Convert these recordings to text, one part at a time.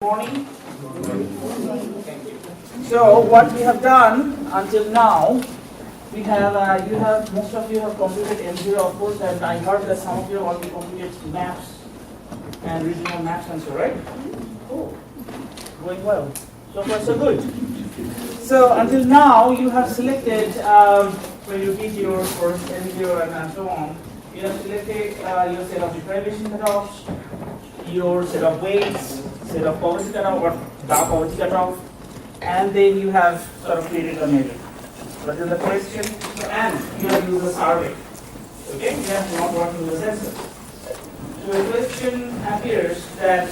Morning. So what we have done until now, we have most of you have completed M0 of course, and I heard that some of you have already completed maps and regional maps and so, right? Oh, going well. So far so good. So until now you have selected when you did your first M0 and so on, you have selected your set of deprivation cutoffs, your set of weights, set of poverty cutoff or dark poverty cutoff, and then you have sort of created a measure. But then the question, and you have used a survey. Okay, you have not working with a sensor. So the question appears that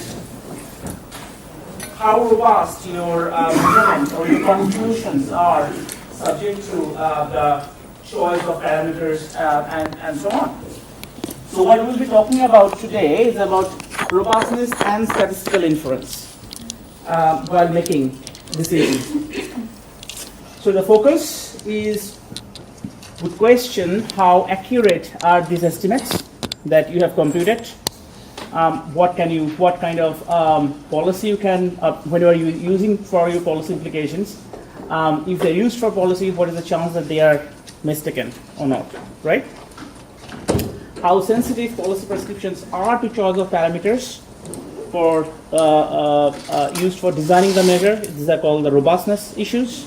how robust your measurement or your conclusions are subject to the choice of parameters and so on. So what we'll be talking about today is about robustness and statistical inference while making decisions. So the focus is would question how accurate are these estimates that you have computed. What kind of policy you can when you are using for your policy implications. If they're used for policy, what is the chance that they are mistaken or not, right? How sensitive policy prescriptions are to choice of parameters for used for designing the measure. These are called the robustness issues.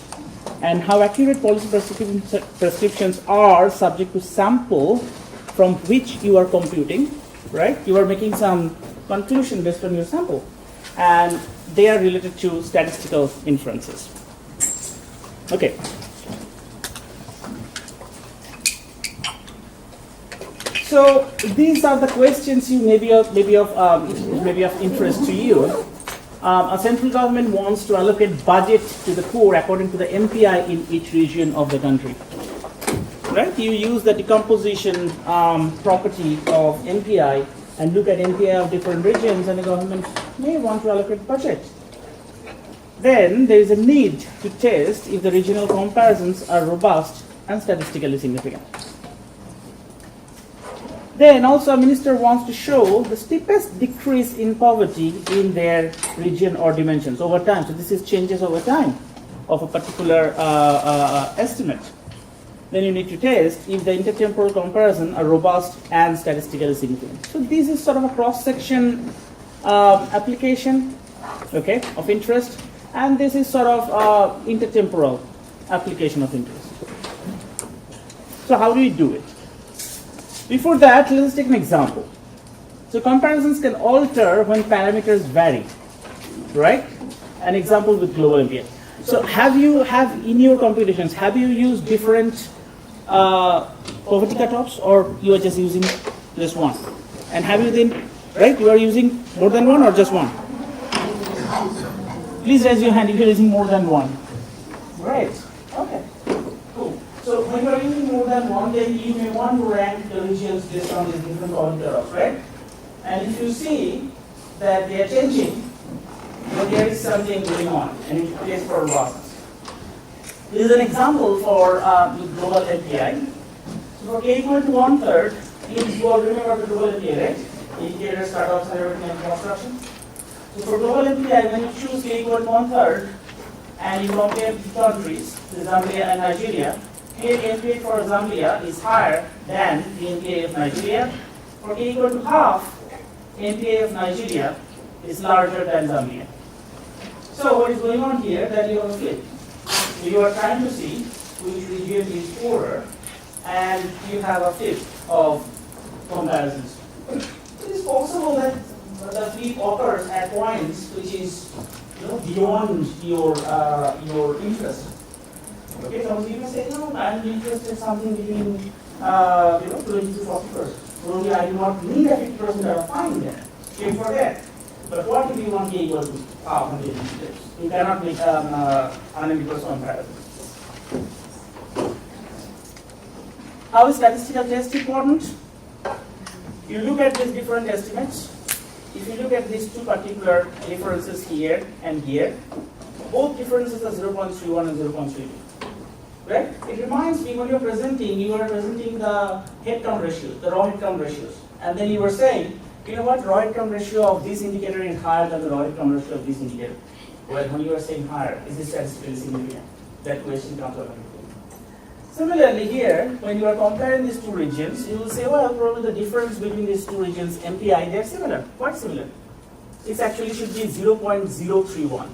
And how accurate policy prescriptions are subject to sample from which you are computing, right? You are making some conclusion based on your sample. And they are related to statistical inferences. Okay. So these are the questions you may be of interest to you. A central government wants to allocate budget to the poor according to the MPI in each region of the country. Right? You use the decomposition property of MPI and look at MPI of different regions, and the government may want to allocate budget. Then there is a need to test if the regional comparisons are robust and statistically significant. Then also a minister wants to show the steepest decrease in poverty in their region or dimensions over time. So this is changes over time of a particular estimate. Then you need to test if the intertemporal comparison are robust and statistically significant. So this is sort of a cross-section application, okay, of interest, and this is sort of intertemporal application of interest. So how do we do it? Before that, let's take an example. So comparisons can alter when parameters vary, right? An example with global MPI. So have in your computations, have you used different poverty cutoffs, or you are just using just one? And have you then, right, you are using more than one or just one? Please raise your hand if you're using more than one. Right, okay. So when you are using more than one, then you may want to rank the regions based on these different poverty cutoffs, right? And if you see that they are changing, then there is something going on, and it creates for robustness. This is an example for global MPI. So for k equal to 1/3, you all remember the global MPI, right? Indicators, cutoffs, and everything, and construction. So for global MPI, when you choose k equal to 1/3, and you compare the countries, Zambia and Nigeria, MPI for Zambia is higher than the MPI of Nigeria. For k equal to half, MPI of Nigeria is larger than Zambia. So what is going on here that you have a flip. So you are trying to see which region is poorer, and you have a flip of comparisons. It is possible that the flip occurs at points which is beyond your interest. Okay, so you may say, no, I'm interested in something between 20 to 40%. Probably I do not need a 50% of fine there. You forget. But what if you want k equal to half 100 steps? You cannot make unambiguous comparison. How is statistical test important? You look at these different estimates. If you look at these two particular differences here and here, both differences are 0.31 and 0.32. Right? It reminds me when you are presenting the head count ratios, the raw head count ratios. And then you were saying You know what? Raw income ratio of this indicator is higher than the raw income ratio of this indicator. Well, when you are saying higher, is this statistically significant? That question comes up. Similarly here, when you are comparing these two regions, you will say, well, probably the difference between these two regions, MPI, they are similar, quite similar. It actually should be 0.031.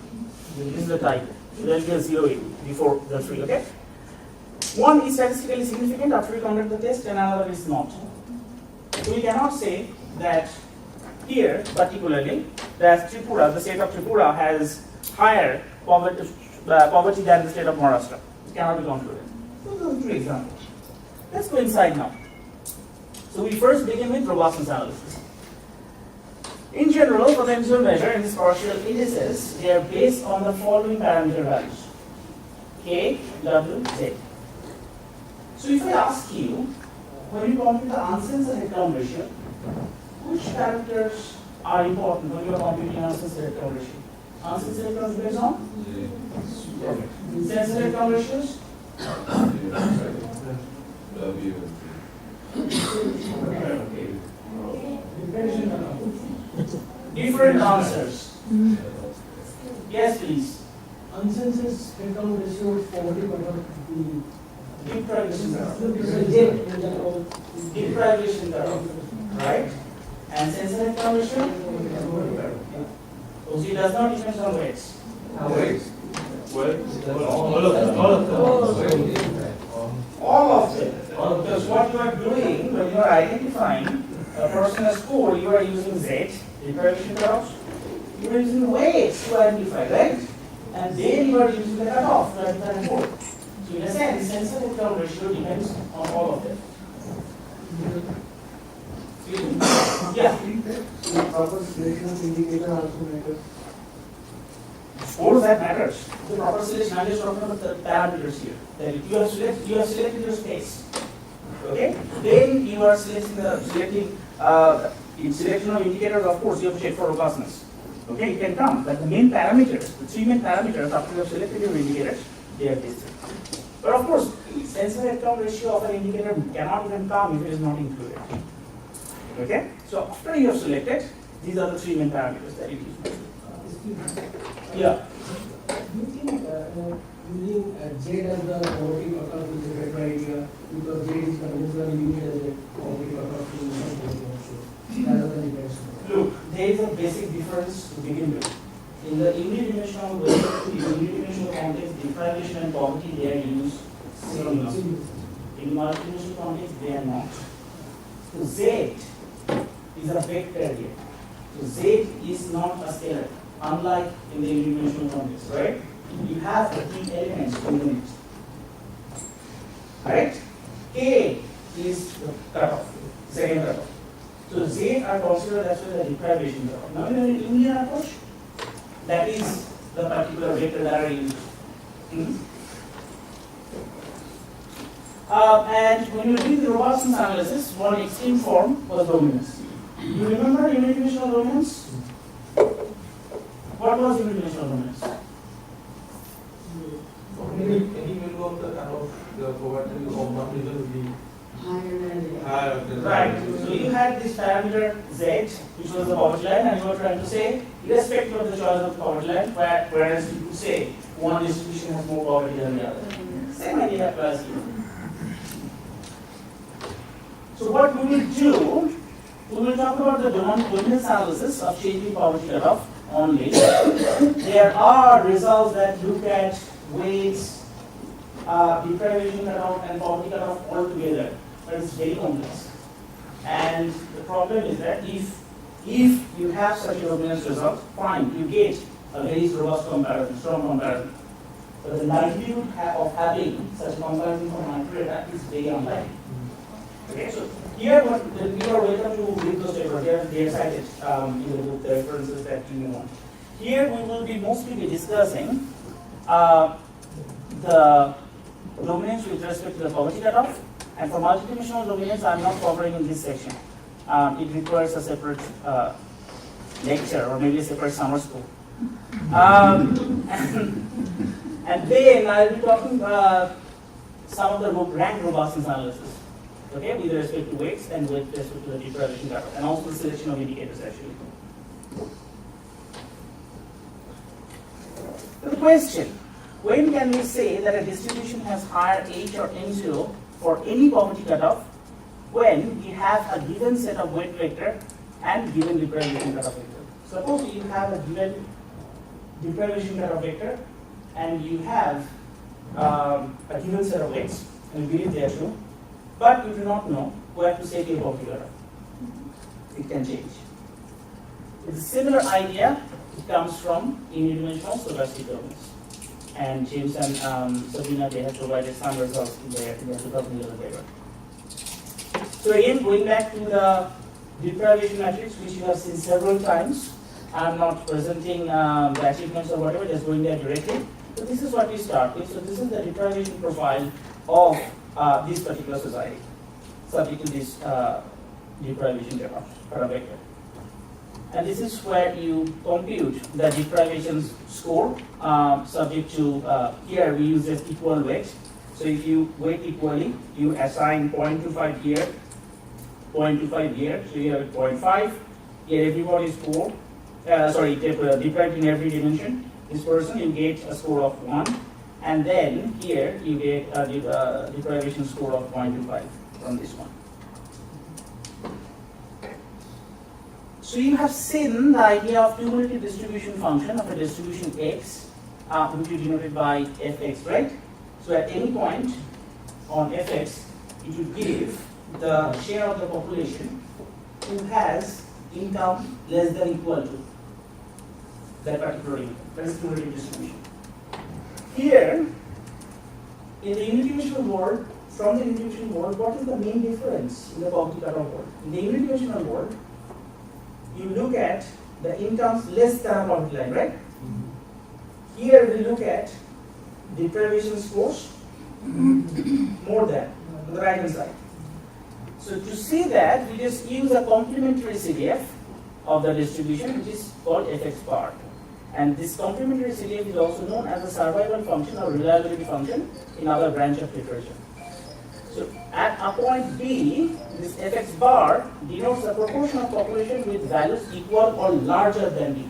This is the type. So there will be a 0 before the 3, okay? One is statistically significant after you conduct the test, and another is not. So we cannot say that here, particularly, that Tripura, the state of Tripura, has higher poverty than the state of Maharashtra. It cannot be concluded. So those are 2 examples. Let's go inside now. So we first begin with robustness analysis. In general, potential measure in these partial indices, they are based on the following parameter values: K, W, Z. So if I ask you, when you compute the uncensored headcount ratio, which parameters are important when you are computing uncensored headcount ratio? Uncensored headcount is based on? Perfect. Censored headcount ratios? Different answers. Yes, please. Uncensored headcount ratio is 40%. Deprivation curve, right? And censored headcount ratio? OC does not depend on weights. Weights? Well, All of them. Because what you are doing when you are identifying a person's score, you are using Z, deprivation cutoffs. You are using weights to identify, right? And then you are using the cutoff to identify the score. So in a sense, censored headcount ratio depends on all of them. Yeah. Proper selection of indicator also matters. Of course, that matters. The proper selection, I'm just talking about the parameters here. That you have selected your space. Okay? Then you are selecting in selection of indicators, of course, you have to check for robustness. Okay, it can come, but the main parameters, the 3 main parameters after you have selected your indicators, they are listed. But of course, censored headcount ratio of an indicator cannot even come if it is not included. Okay? So after you have selected, these are the 3 main parameters that you use. Yeah. Do you think using Z as the poverty cutoff is a better idea because Z is conventionally used as a poverty cutoff in some cases also, rather than index? Look, there is a basic difference to begin with. In the unidimensional way, in the unidimensional context, deprivation and poverty, they are used synonymously. In multidimensional context, they are not. So Z is a vector here. So Z is not a scalar, unlike in the unidimensional context, right? You have the key elements within it. Right? K is the cutoff, second cutoff. So Z are considered as well as deprivation cutoff. Now in the linear approach, that is the particular vector that are used. And when you do the robustness analysis, one extreme form was dominance. You remember unidimensional dominance? What was unidimensional dominance? Any value of the cutoff, the probability of one result will be higher. Right. So you had this parameter Z, which was the poverty line, and you were trying to say, irrespective of the choice of the poverty line, whereas you could say one distribution has more poverty than the other. Same idea applies here. So what we will do, we will talk about the dominance analysis of changing poverty cutoff only. There are results that look at weights, deprivation cutoff, and poverty cutoff all together, but it's very complex. And the problem is that if you have such a dominance result, fine, you get a very robust comparison, strong comparison. But the likelihood of having such a comparison from microdata is very unlikely. Okay, so here you are welcome to read those papers. They are cited in the book, the references that you want. Here we will be mostly discussing the dominance with respect to the poverty cutoff, and for multidimensional dominance, I am not covering in this section. It requires a separate lecture or maybe a separate summer school. And then I will be talking some of the rank robustness analysis. okay, with respect to weights and with respect to the deprivation cutoff, and also the selection of indicators actually. So the question, when can we say that a distribution has higher H or M0 for any poverty cutoff when we have a given set of weight vector and given deprivation cutoff vector? Suppose you have a given deprivation cutoff vector and you have a given set of weights, and we believe they are true, but you do not know where to set your poverty cutoff. It can change. It's a similar idea. It comes from unidimensional stochastic domains. And James and Sabrina, they have provided some results in their 2011 paper. So again, going back to the deprivation matrix, which you have seen several times. I'm not presenting the achievements or whatever, just going there directly. So this is what we start with. So this is the deprivation profile of this particular society, subject to this deprivation cutoff vector. And this is where you compute the deprivation score subject to, here we use just equal weight. So if you weight equally, you assign 0.25 here, 0.25 here, so you have 0.5, here everybody is 4, deprived in every dimension. This person, you get a score of 1, and then here you get a deprivation score of 0.25 from this one. So you have seen the idea of cumulative distribution function of a distribution x, which is denoted by fx, right? So at any point on fx, it will give the share of the population who has income less than equal to that particular income. That is cumulative distribution. Here, in the unidimensional world, from the unidimensional world, what is the main difference in the poverty cutoff world? In the unidimensional world, you look at the incomes less than a poverty line, right? Here we look at deprivation scores more than on the right hand side. So to see that, we just use a complementary CDF of the distribution, which is called fx bar. And this complementary CDF is also known as a survival function or reliability function in our branch of literature. So at a point B, this fx bar denotes the proportion of population with values equal or larger than B.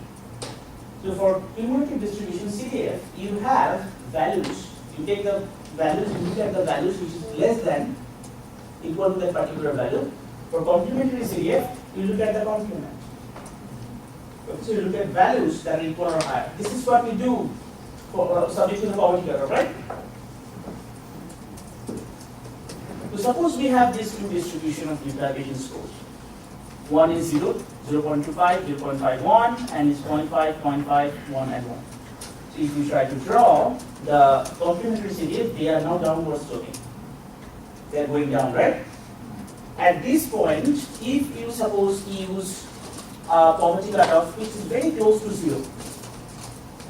So for cumulative distribution CDF, you have values. You take the values, you look at the values which is less than equal to that particular value. For complementary CDF, you look at the complement. So you look at values that are equal or higher. This is what we do for subject to the poverty cutoff, right? So suppose we have this two distribution of deprivation scores. One is 0, 0.25, 0.51, and it's 0.5, 0.5, 1, and 1. So if you try to draw the complementary CDF, they are now downward sloping. They are going down, right? At this point, if you suppose use poverty cutoff which is very close to 0,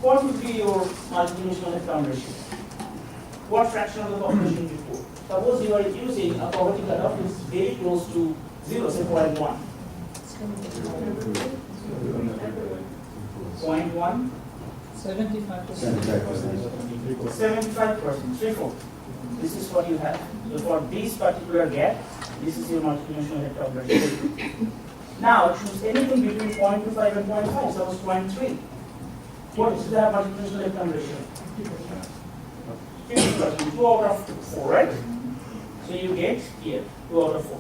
what would be your multidimensional headcount ratio? What fraction of the population you put? Suppose you are using a poverty cutoff which is very close to 0, say 0.1. 0.1? 75%. 75%, 3/4. This is what you have. So for this particular gap, this is your multidimensional headcount ratio. Now choose anything between 0.25 and 0.5, suppose 0.3. What is the multidimensional headcount ratio? 50%, 2 out of 4, right? So you get here 2 out of 4,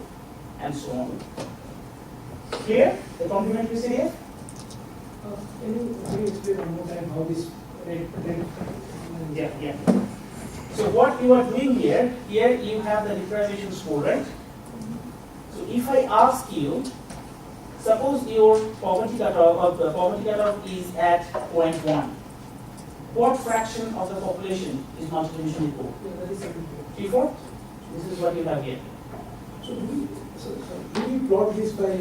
and so on. Clear? The complementary CDF? Can you explain one more time how this rate? Yeah. So what you are doing here you have the deprivation score, right? So if I ask you, suppose your poverty cutoff is at 0.1. What fraction of the population is multidimensionally poor? That is 3/4? This is what you have here. So do we plot this by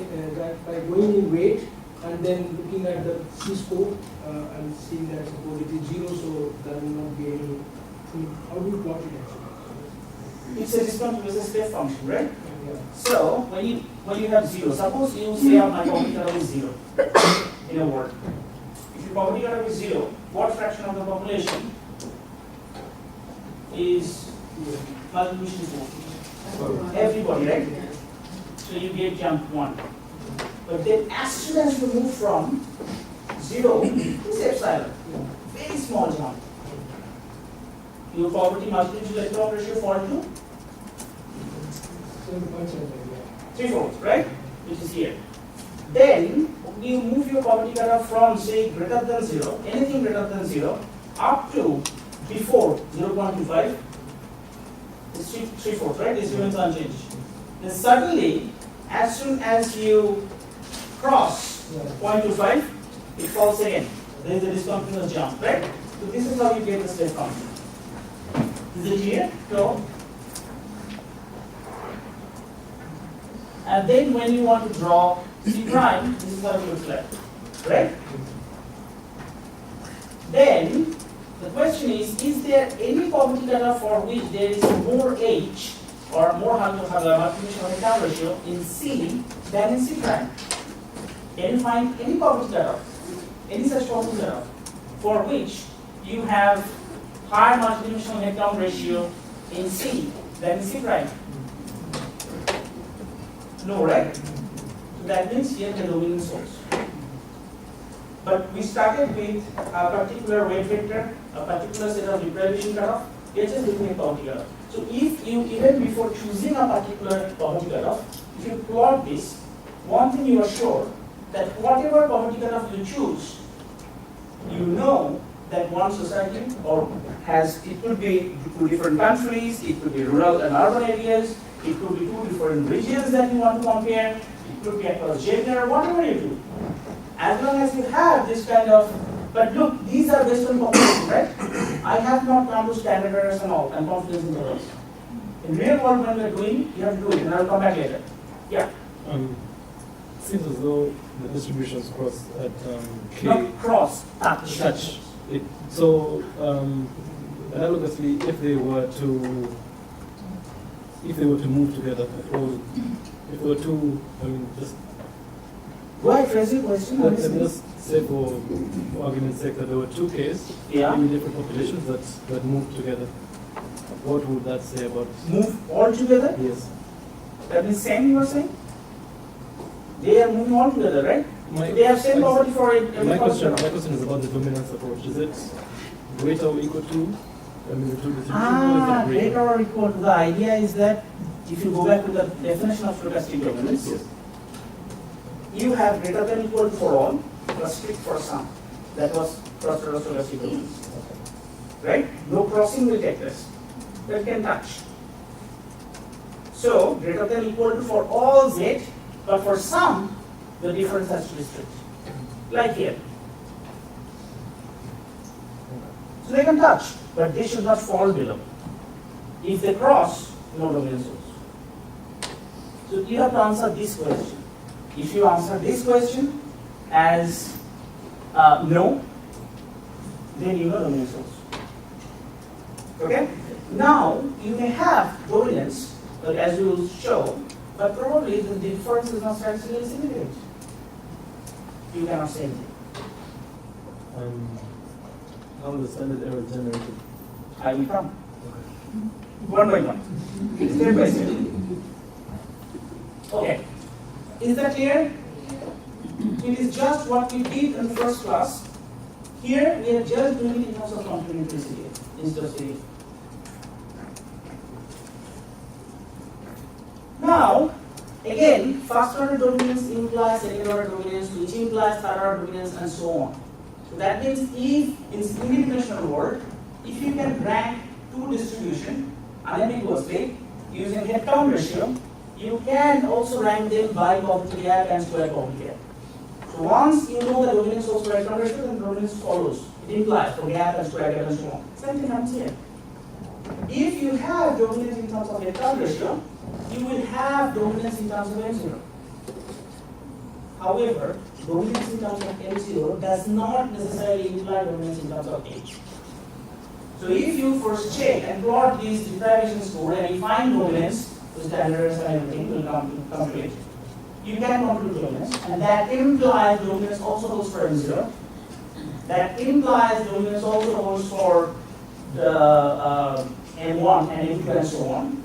going in weight and then looking at the C-score and seeing that suppose it is 0, so there will not be any. How do you plot it actually? It's a discontinuous step function, right? Yeah. So when you have 0, suppose you say my poverty cutoff is 0 in a word. If your poverty cutoff is 0, what fraction of the population is multidimensionally poor? Everybody, right? So you get jump 1. But then as soon as you move from 0 to epsilon, very small jump, your poverty multiplication electron ratio fall to 3/4, right? Which is here. Then you move your poverty cutoff from say greater than 0, anything greater than 0, up to before 0.25. It's 3/4, right? This remains unchanged. Then suddenly, as soon as you cross 0.25, it falls again. There is a discontinuous jump, right? So this is how you get the step function. Is it clear? So, and then when you want to draw C prime, this is how it looks like, right? Then the question is there any poverty cutoff for which there is more H or more multiplication of return ratio in C than in C prime? Can you find any poverty cutoff, any such poverty cutoff for which you have higher multidimensional head-count ratio in C than in C prime? No, right? So that means here the dominant source. But we started with a particular weight vector, a particular set of deprivation cutoff. Let's just look at poverty cutoff. So if you, even before choosing a particular poverty cutoff, if you plot this, one thing you are sure that whatever poverty cutoff you choose, you know that one society or has, it could be 2 different countries, it could be rural and urban areas, it could be 2 different regions that you want to compare, it could be across gender, whatever you do. As long as you have this kind of, but look, these are based on population, right? I have not come to standard errors and all, and confidence intervals. In real world, when we are doing, you have to do it, and I will come back later. Yeah? Seems as though the distributions cross at K. Not cross, touch. Touch. So, analogously, if they were to move together, or if they were to, just. Go ahead, phrase your question. Let me just say for argument's sake that there were 2 Ks, in different populations that moved together. What would that say about? Move all together? Yes. That means same you are saying? They are moving all together, right? They have same poverty for it. My question is about the dominance approach. Is it greater or equal to? The 2 distributions? Greater or equal to. The idea is that if you go back to the definition of stochastic dominance, Yes. you have greater than equal to for all, plus strict for some. That was cross-order stochastic dominance. Right? No crossing will take place. That can touch. So, greater than equal to for all Z, but for some, the difference has to be strict. Like here. So they can touch, but they should not fall below. If they cross, no dominance source. So you have to answer this question. If you answer this question as no, then you know dominance source. Okay? Now, you may have dominance, but as we will show, but probably the difference is not statistically significant. You cannot say anything. How the standard error is generated? I will come. One by one. Step by step. Okay. Is that clear? It is just what we did in the first class. Here we are just doing it in terms of complementary CDF instead of CDF. Now, again, first order dominance implies second order dominance, which implies third order dominance, and so on. So that means if in unidimensional world, if you can rank 2 distribution unambiguously using head count ratio, you can also rank them by poverty gap and square poverty gap. So once you know the dominance of square count ratio, then dominance follows. It implies for gap and square gap and so on. Same thing happens here. If you have dominance in terms of head count ratio, you will have dominance in terms of M0. However, dominance in terms of M0 does not necessarily imply dominance in terms of H. So if you first check and plot this deprivation score and you find dominance, with the errors and everything will come to complete, you can conclude dominance, and that implies dominance also holds for M0. That implies dominance also holds for the M1 and M2 and so on.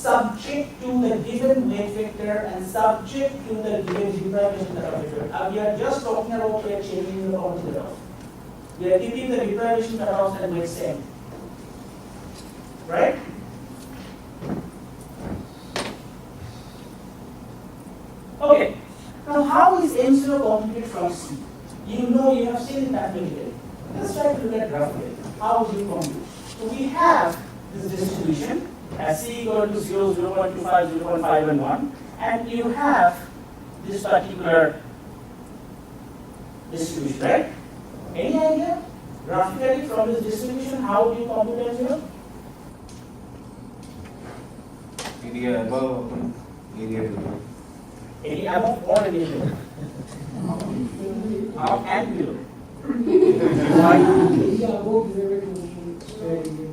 subject to the given weight vector and subject to the given deprivation cutoff vector. We are just talking about we are changing the probability cutoff. We are keeping the deprivation cutoff and weight same. Right? Okay. Now, how is M0 computed from C? You know, you have seen it mathematically. Let's try to look at graphically. How do you compute? So we have this distribution as C equal to 0, 0.25, 0.5, and 1, and you have this particular distribution, right? Any idea? Graphically from this distribution, how do you compute M0? Area above, area below. Area above or area below? Up and below. Why? Area above is square area.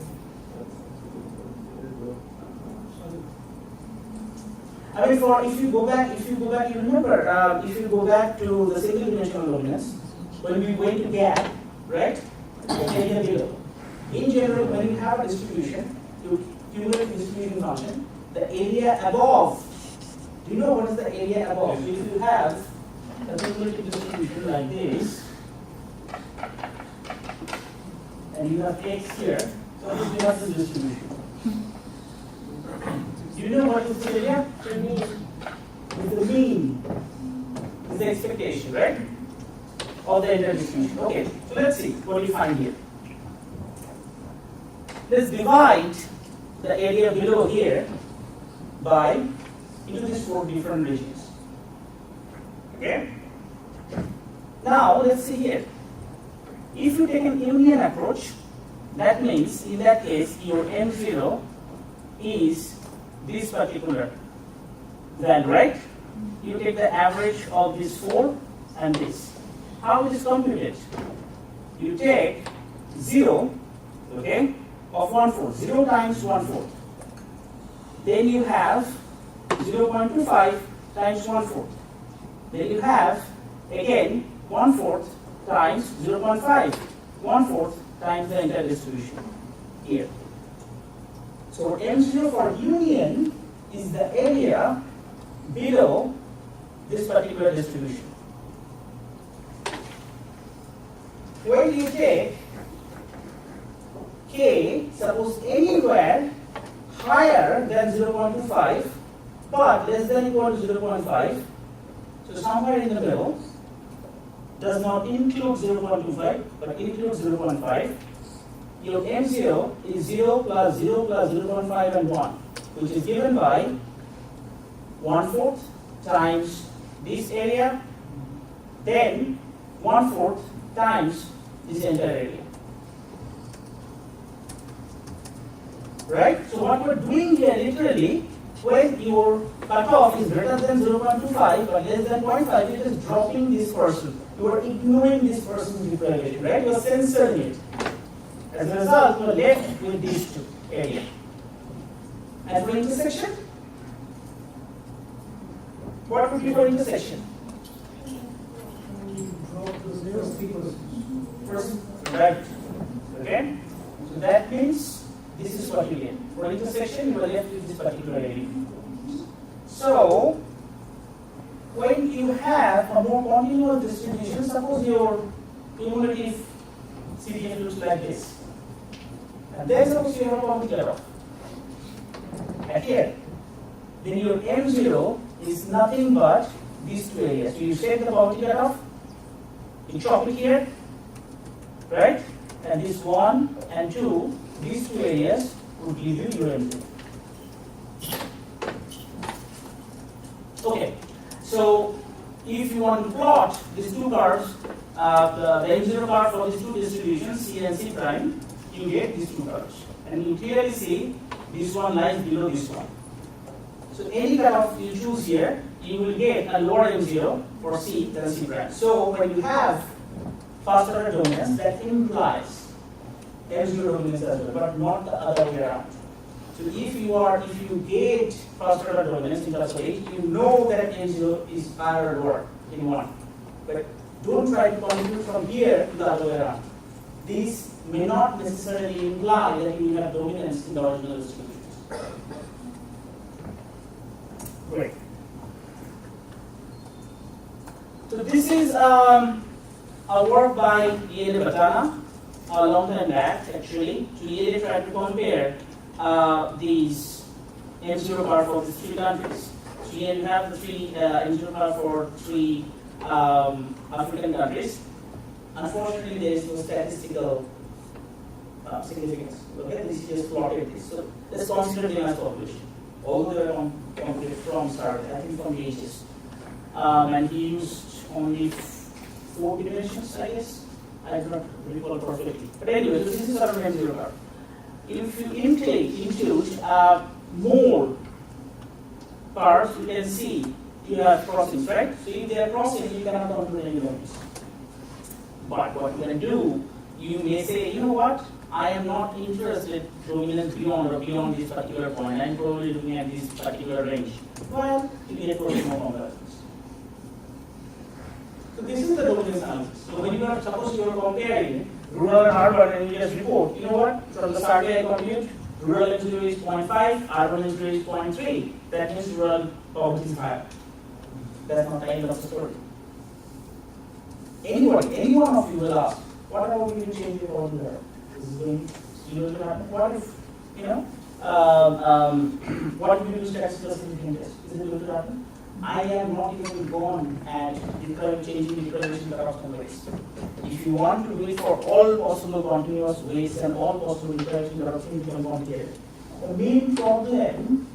I mean, if you go back, you remember, if you go back to the single dimensional dominance, when we went to gap, right? Area below. In general, when you have a distribution, you cumulative distribution function, the area above. Do you know what is the area above? If you have a cumulative distribution like this, and you have x here, so you have this distribution. Do you know what is the area? It's the mean. It's the expectation, right? Of the entire distribution. Okay, so let's see what do you find here. Let's divide the area below here by into these 4 different regions. Okay? Now let's see here. If you take an union approach, that means in that case your M0 is this particular value, right? You take the average of these 4 and this. How it is computed? You take 0, okay, of 1/4, 0 times 1/4. Then you have 0.25 times 1/4. Then you have again 1/4 times 0.5, 1/4 times the entire distribution here. So M0 for union is the area below this particular distribution. When you take K, suppose anywhere higher than 0.25 but less than equal to 0.5, so somewhere in the middle, does not include 0.25 but includes 0.5, your M0 is 0 plus 0 plus 0.5 and 1, which is given by 1/4 times this area, then 1/4 times this entire area. Right? So what we're doing here literally, when your cutoff is greater than 0.25 but less than 0.5, it is dropping this person. You are ignoring this person's deprivation, right? You are censoring it. As a result, you are left with these 2 areas. And for intersection, what would be for intersection? Drop the first 3%. First, right. Okay? So that means this is what you get. For intersection, you are left with this particular area. So, when you have a more continuous distribution, suppose your cumulative CDF looks like this. And then suppose you have a probability cutoff. And here, then your M0 is nothing but these 2 areas. So you take the probability cutoff, you chop it here, right? And this 1 and 2, these 2 areas would give you your M0. Okay, so if you want to plot these 2 curves, the M0 curve for these 2 distributions, C and C prime, you get these 2 curves. And you clearly see this one lies below this one. So any cutoff you choose here, you will get a lower M0 for C than C prime. So when you have first order dominance, that implies M0 dominance as well, but not the other way around. So if you get first order dominance in class 8, you know that M0 is higher or lower in 1. But don't try to compute from here to the other way around. This may not necessarily imply that you have dominance in the original distributions. So this is a work by Iniitative a long time back, actually. So Iniitative tried to compare these M0 bar for these three countries. So here you have the three M0 bar for three African countries. Unfortunately, there is no statistical significance. Okay, this is just plotted this. So let's consider them as population. All the way computed from start, I think from ages. And he used only 4 dimensions, I guess. I do not recall perfectly. But anyway, so this is our M0 bar. If you include more parts, you can see you have crossings, right? So if they are crossing, you cannot compute any values. But what you can do, you may say, you know what? I am not interested dominance beyond or beyond this particular point. I'm probably looking at this particular range. Well, you get probably more comparisons. So this is the dominance analysis. So when you are, suppose you are comparing rural and urban and you just report, you know what? From the survey I compute, rural M0 is 0.5, urban M0 is 0.3. That means rural poverty is higher. That's not the end of the story. Any one of you will ask, what about if you change the order? This is going to happen. What if, what if you do statistical significant test? Is it going to happen? I am not even gone at changing the correlation cutoff rates. If you want to do it for all possible continuous weights and all possible interaction cutoffs, it becomes complicated. The main problem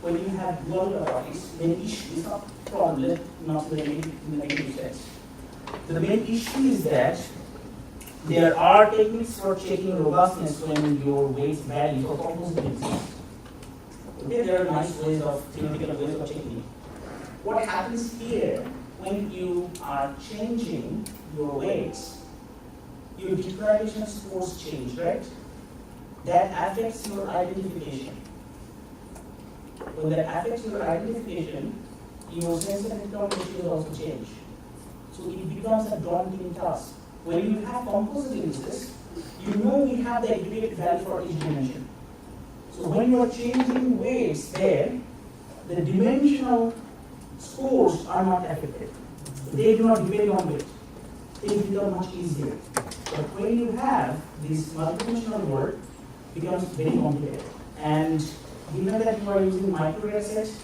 when you have dual cutoffs, the main issue is not problem, not the negative sense. So the main issue is that there are techniques for checking robustness when your weight values or composite exist. Okay, there are nice ways of theoretical ways of checking it. What happens here when you are changing your weights, your deprivation scores change, right? That affects your identification. When that affects your identification, your sensitivity ratio also change. So it becomes a daunting task. When you have composite indices, you know we have the aggregate value for each dimension. So when you are changing weights there, the dimensional scores are not affected. They do not depend on weight. Things become much easier. But when you have this multidimensional work, it becomes very complicated. And given that you are using micro data sets,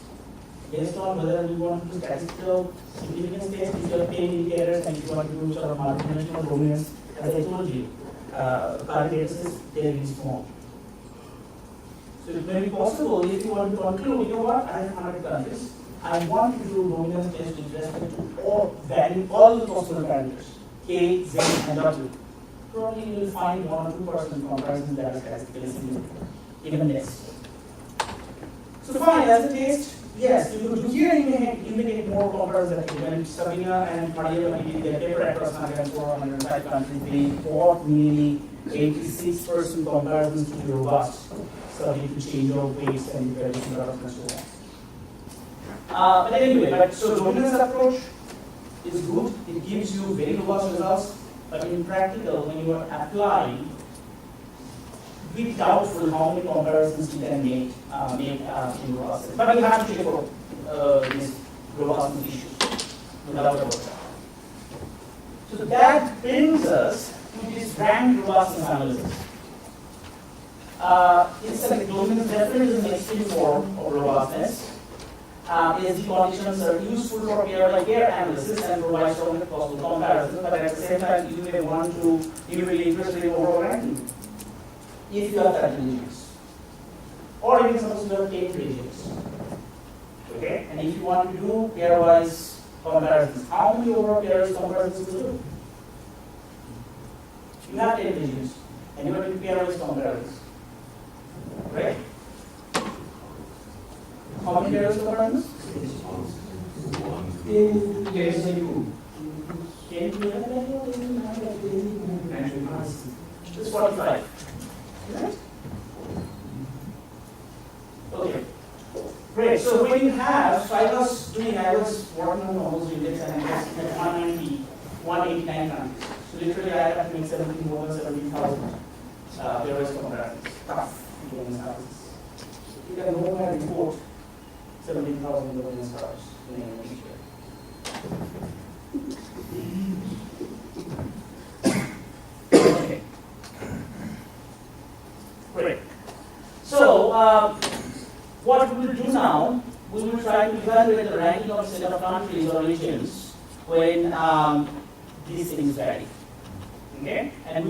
based on whether you want to do statistical significance test, if you have 10 indicators and if you want to do sort of multidimensional dominance, as I told you, current data sets, they are really small. So it may be possible if you want to conclude, you know what, I have 100 countries. I want to do dominance test with respect to all the possible parameters, K, Z, and W. Probably you will find 1 or 2% comparison that are statistically significant, even less. So fine, as a test, yes, you could do here you may get more comparison. When Sabina and Maria did their paper across 104, 105 countries, they got nearly 86% comparisons to be robust, subject to change of weights and variation and so on. But anyway, so dominance approach is good. It gives you very robust results. But in practical, when you are applying, be doubtful how many comparisons you can make in robustness. But you have to check for these robustness issues, without a doubt. So that brings us to this ranked robustness analysis. It's a dominance definitely is an extreme form of robustness. ASD conditions are useful for pair-by-pair analysis and provide so many possible comparisons, but at the same time, you may be interested in overall ranking if you have 30 regions. Or even suppose you have 10 regions. Okay? And if you want to do pairwise comparisons, how many overall pairwise comparisons will you do? You have 10 regions, and you want to do pairwise comparisons. Right? How many pairwise comparisons? 10 is 45. Right? Okay. Great. So when you have, so I was working on almost index and I was at 190, 189 countries. So literally I have to make 17, more than 17,000 pairwise comparisons. Tough doing analysis. You can no more report 17,000 domain stars in each year. Okay. Great. So, what we will do now, we will try to evaluate the ranking of a set of countries or regions when these things vary. Okay? And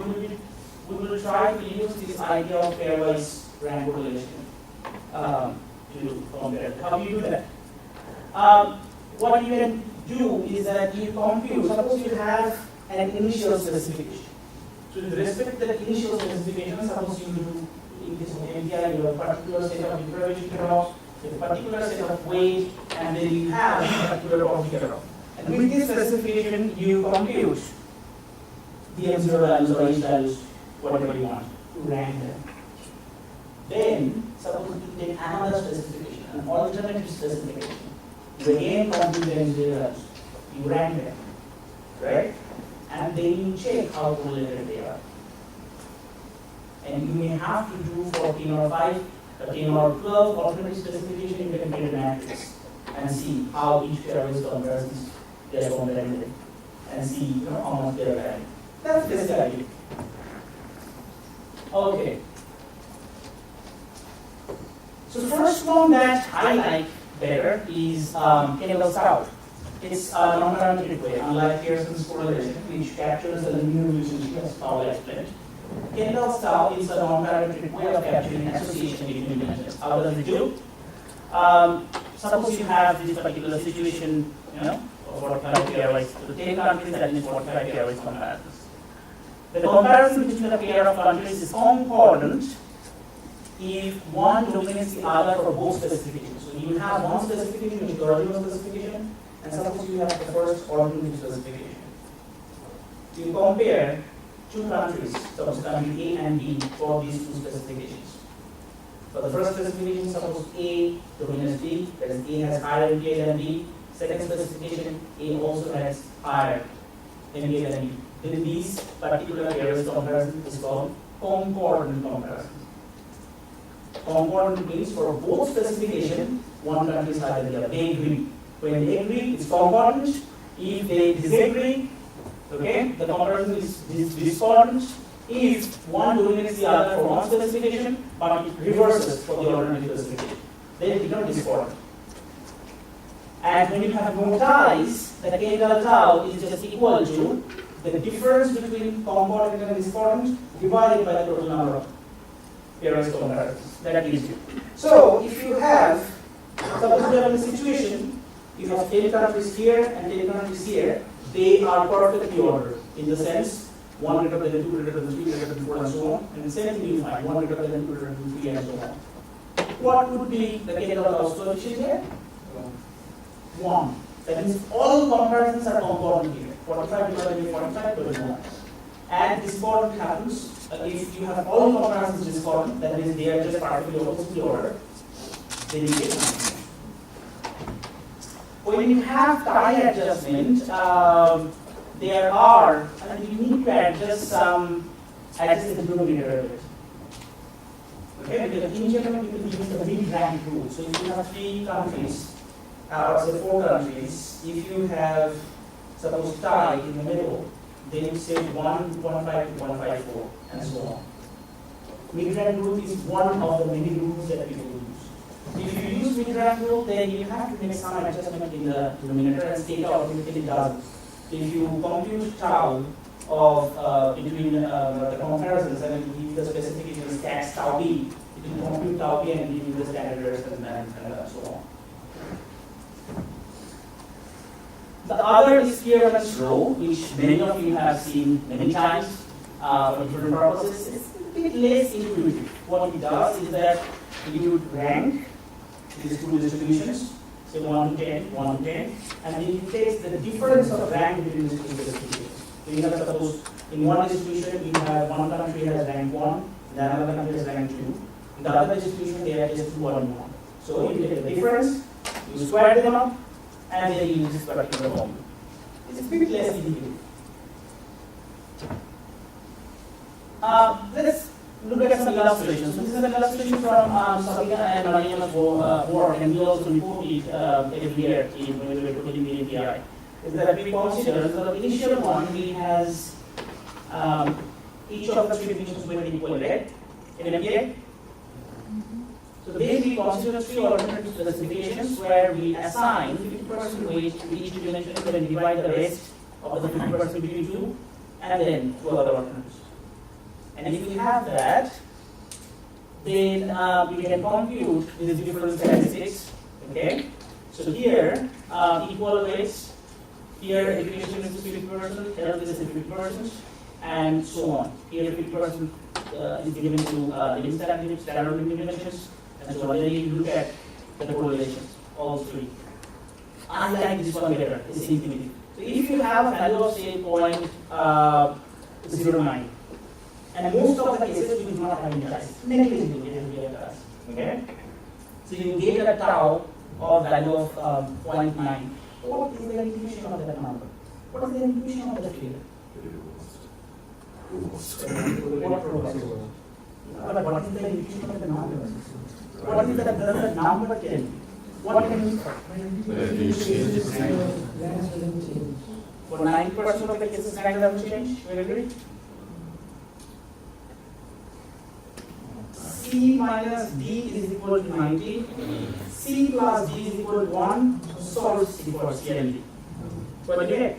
we will try to use this idea of pairwise rank correlation to compare. How do you do that? What you can do is that you compute, suppose you have an initial specification. So with respect to the initial specification, suppose you do in this MPI, you have a particular set of deprivation cutoffs, a particular set of weight, and then you have a particular property cutoff. And with this specification, you compute the M0 values or H values, whatever you want, to rank them. Then, suppose you take another specification, an alternative specification. You again compute the M0 values, you rank them, right? And then you check how correlated they are. And you may have to do for 10 or 5, 10 or 12 alternative specification, you can create a matrix and see how each pairwise comparisons they are comparing and see how much they are varying. That's the basic idea. Okay. So the first one that I like better is Kendall-Stau. It's a non-parametric way, unlike Pearson's correlation, which captures the linear relationship as Paul explained. Kendall-Stau is a non-parametric way of capturing association between dimensions. How does it do? Suppose you have this particular situation, of 45 pairwise, so 10 countries, that means 45 pairwise comparisons. The comparison between a pair of countries is concordant if one dominates the other for both specifications. So you have one specification which is the original specification, and suppose you have the first alternative specification. You compare two countries, suppose country A and B, for these two specifications. For the first specification, suppose A dominates B, that is A has higher MPA than B. Second specification, A also has higher MPA than B. Then these particular areas comparison is called concordant comparison. Concordant means for both specification, one country is higher than the other. They agree. When they agree, it's concordant. If they disagree, okay, the comparison is discordant. If one dominates the other for one specification, but it reverses for the alternative specification, then it becomes discordant. And when you have no ties, the Kendall-Tau is just equal to the difference between concordant and discordant divided by the total number of pairwise comparisons. That gives you. So if you have, suppose you have a situation, you have 10 countries here and 10 countries here, they are perfectly ordered in the sense 1 greater than 2 greater than 3 greater than 4 and so on, and the same thing you find 1 greater than 2 greater than 3 and so on. What would be the Kendall-Tau coefficient here? 1. That means all comparisons are concordant here. 45 divided by 45 plus 1. And discordant happens if you have all comparisons discordant, that means they are just perfectly opposite order, then you get 1. When you have tie adjustment, there are, and you need to adjust some adjust the denominator of it. Okay, because in general people use the mid-rank rule. So if you have 3 countries, or say 4 countries, if you have suppose tie in the middle, then you say 1, 1.5 to 1.54, and so on. Mid-rank rule is one of the many rules that people use. If you use mid-rank rule, then you have to make some adjustment in the denominator and take out if it doesn't. If you compute tau of between the comparisons and you give the specification stats tau b, it will compute tau b and give you the standard errors and so on. The other is Spearman's rule, which many of you have seen many times for different purposes. It's a bit less intuitive. What it does is that you rank these two distributions, say 1 to 10, 1 to 10, and then you take the difference of rank between these two distributions. So you have suppose in one distribution you have one country has rank 1, the another country has rank 2. In the other distribution they are just 2 and 1. So you take the difference, you square them up, and then you use this particular formula. It's a bit less intuitive. Let's look at some illustrations. So this is an illustration from Sabina and Mariana's work, and we also report it every year when we are putting the API. is that we consider the initial one we has each of the three dimensions will be equal, right? In MBA. So then we consider three alternative specifications where we assign 50% weight to each dimension and then divide the rest of the 50% between two, and then two other alternatives. And if we have that, then we can compute these different statistics. Okay. So here, equal weights. Here, education is 50%, health is 50%, and so on. Here, 50% is given to limit standard limit dimensions, and so on. Then you look at the correlations, all three. I like this one better. It's intuitive. So if you have a value of say 0.09, and most of the cases you do not have any ties. Many cases you will get ties. Okay? So you get a tau or value of 0.9. What is the intuition of that number? What is the intuition of that figure? What robust? But what is the intuition of the number? What is the number tell you? What can you for 9% of the cases, rank doesn't change? You agree? C minus D is equal to 90. C plus D is equal to 1. So solve C for CLD. What do you get?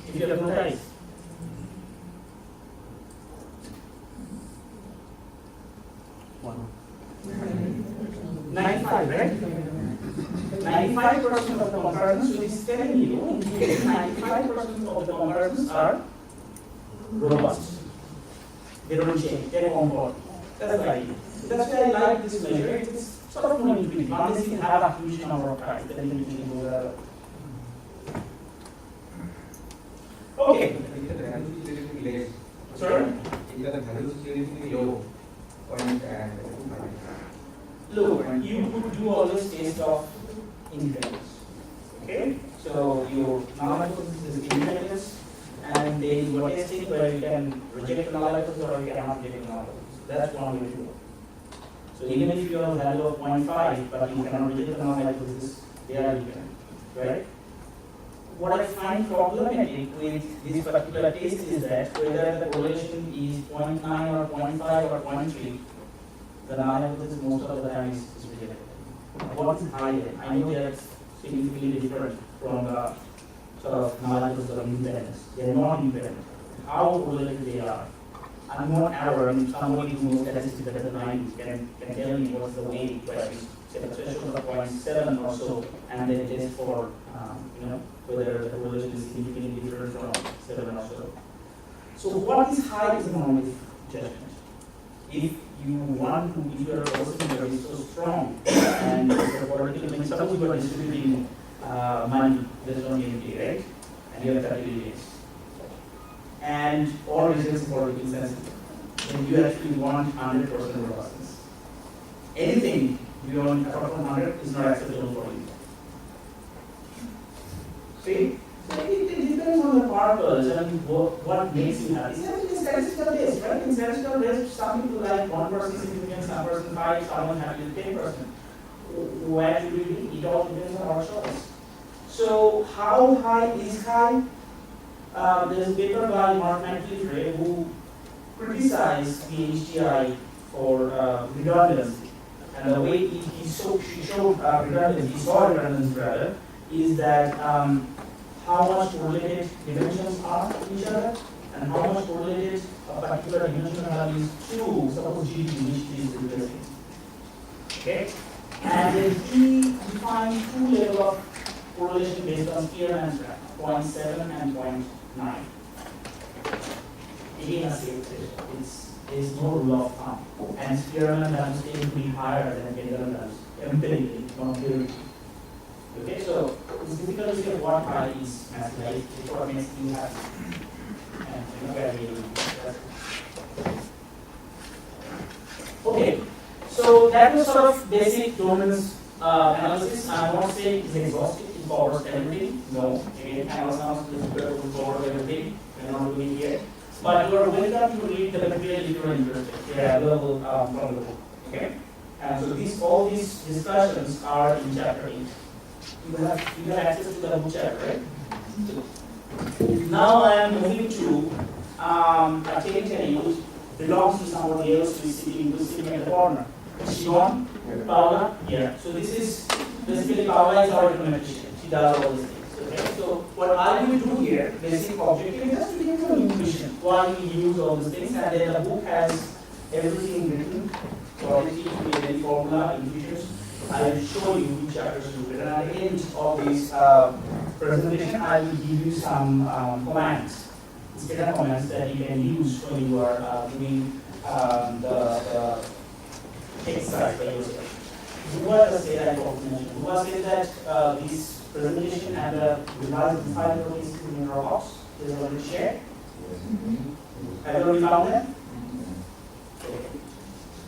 If you have no ties. 95, right? 95% of the comparisons, which is telling you, 95% of the comparisons are robust. They don't change, they don't concord. That's the idea. That's why I like this measure. It's sort of more intuitive. Unless you have a huge number of ties, then you can go there. Okay. Sorry? Look, you could do always taste of inference. Okay? So your null hypothesis is inference, and then you are testing where you can reject the null hypothesis or you cannot reject the null hypothesis. That's one way to do it. So even if you have a value of 0.5, but you cannot reject the null hypothesis, they are different, right? What I find problematic with this particular test is that whether the correlation is 0.9 or 0.5 or 0.3, the null hypothesis most of the time is rejected. What is higher? I know that's significantly different from the sort of null hypothesis of impedance. They are not impedant. How related they are? I'm not aware. I mean, somebody who knows statistics better than I do can tell me what's the way to at least set a threshold of 0.7 or so, and then test for whether the correlation is significantly different from 7 or so. So what is high is a normative judgment. If you want to, if your processing is so strong and the probability, I mean, suppose you are distributing money based on unity, right? And you have 30 days. And all results for insensitive, then you actually want 100% robustness. Anything beyond apart from 100 is not acceptable for you. See? So it depends on the purpose and what makes you happy. It's like statistical test, right? In statistical test, some people like 1% significance, some person 5, someone happy with 10%. Where should we be? It all depends on our choice. So how high is high? There's a paper by Mark McLeod who criticized the HTI for redundancy. And the way he showed redundancy, he saw redundancy rather, is that how much correlated dimensions are to each other and how much correlated a particular dimension value is to suppose GDP, which is interesting. Okay? And then he defined two levels of correlation based on Spearman's graph, 0.7 and 0.9. Again, a safe is no rule of thumb. And Spearman values tend to be higher than Kendall values, empirically, not theoretically. Okay, so it's difficult to say what high is massive, right? It's what makes you happy. And okay, so that was sort of basic domains analysis. I won't say it's exhaustive, it covers everything. No, again, analysis is better to cover everything. We're not doing it. But you are welcome to read the material if you're interested. They are available from the book. Okay? And so all these discussions are in chapter 8. You have access to the book chapter, right? Now I am moving to a table belongs to somebody else who is sitting at the corner. Shimon? Paula? Yeah. So this is basically Paula is our implementation. She does all these things. Okay. So what I will do here, basic objective, is just to give you an intuition why we use all these things, and then the book has everything written. So I teach you any formula, intuitions. I will show you which chapters to do it. And at the end of this presentation, I will give you some commands, standard commands that you can use when you are doing the exercise by yourself. What does say that complementary? What says that this presentation and the revised file is in your box? Is already shared? Have you already found them? Okay.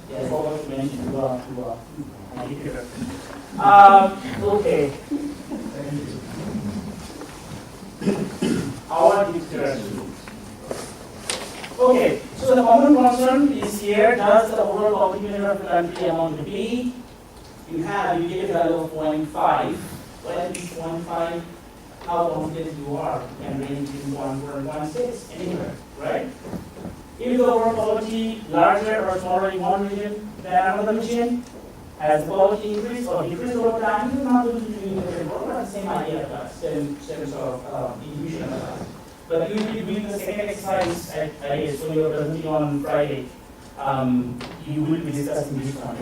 Yeah, I forgot to mention to my editor. Okay. Our editor. Okay, so the common concern is here, does the overall population of the country amount to be? You get a value of 0.5. Well, this 0.5, how confident you are, you can range in 1.6 anywhere, right? If the overall poverty larger or smaller in one region than another region, as the poverty increase or decrease over time, you're not going to do the same idea class, same sort of intuition class. But you will be doing the second exercise at IS, so you're presenting on Friday. You will be discussing this one.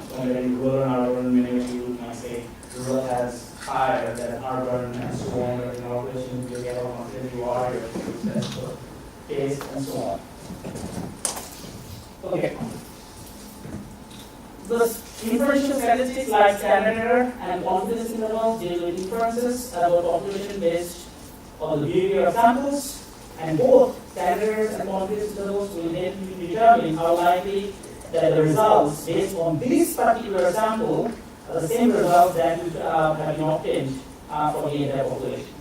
So when you rural and urban, many of you might say rural has higher than urban and so on. In operation, you get how confident you are, your taste and so on. Okay. The inferential statistics like standard error and confidence intervals deal with inferences about population based on the behavior of samples, and both standard errors and confidence intervals will help you determine how likely that the results based on this particular sample are the same results that you have been obtained for the entire population.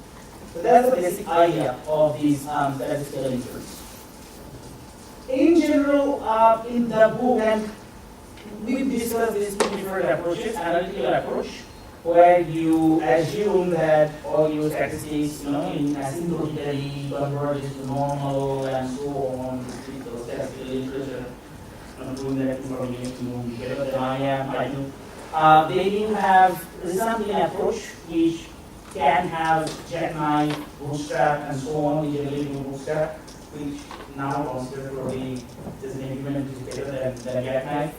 So that's the basic idea of these statistical inference. In general, in the book, and we've discussed these two different approaches, analytical approach, where you assume that all your statistics, in asymptotically converge to normal and so on, with statistical literature. I'm doing that information better than I am. I do. They do have resampling approach, which can have jackknife, bootstrap, and so on. We generally do bootstrap, which now considered probably as an implement is better than jackknife.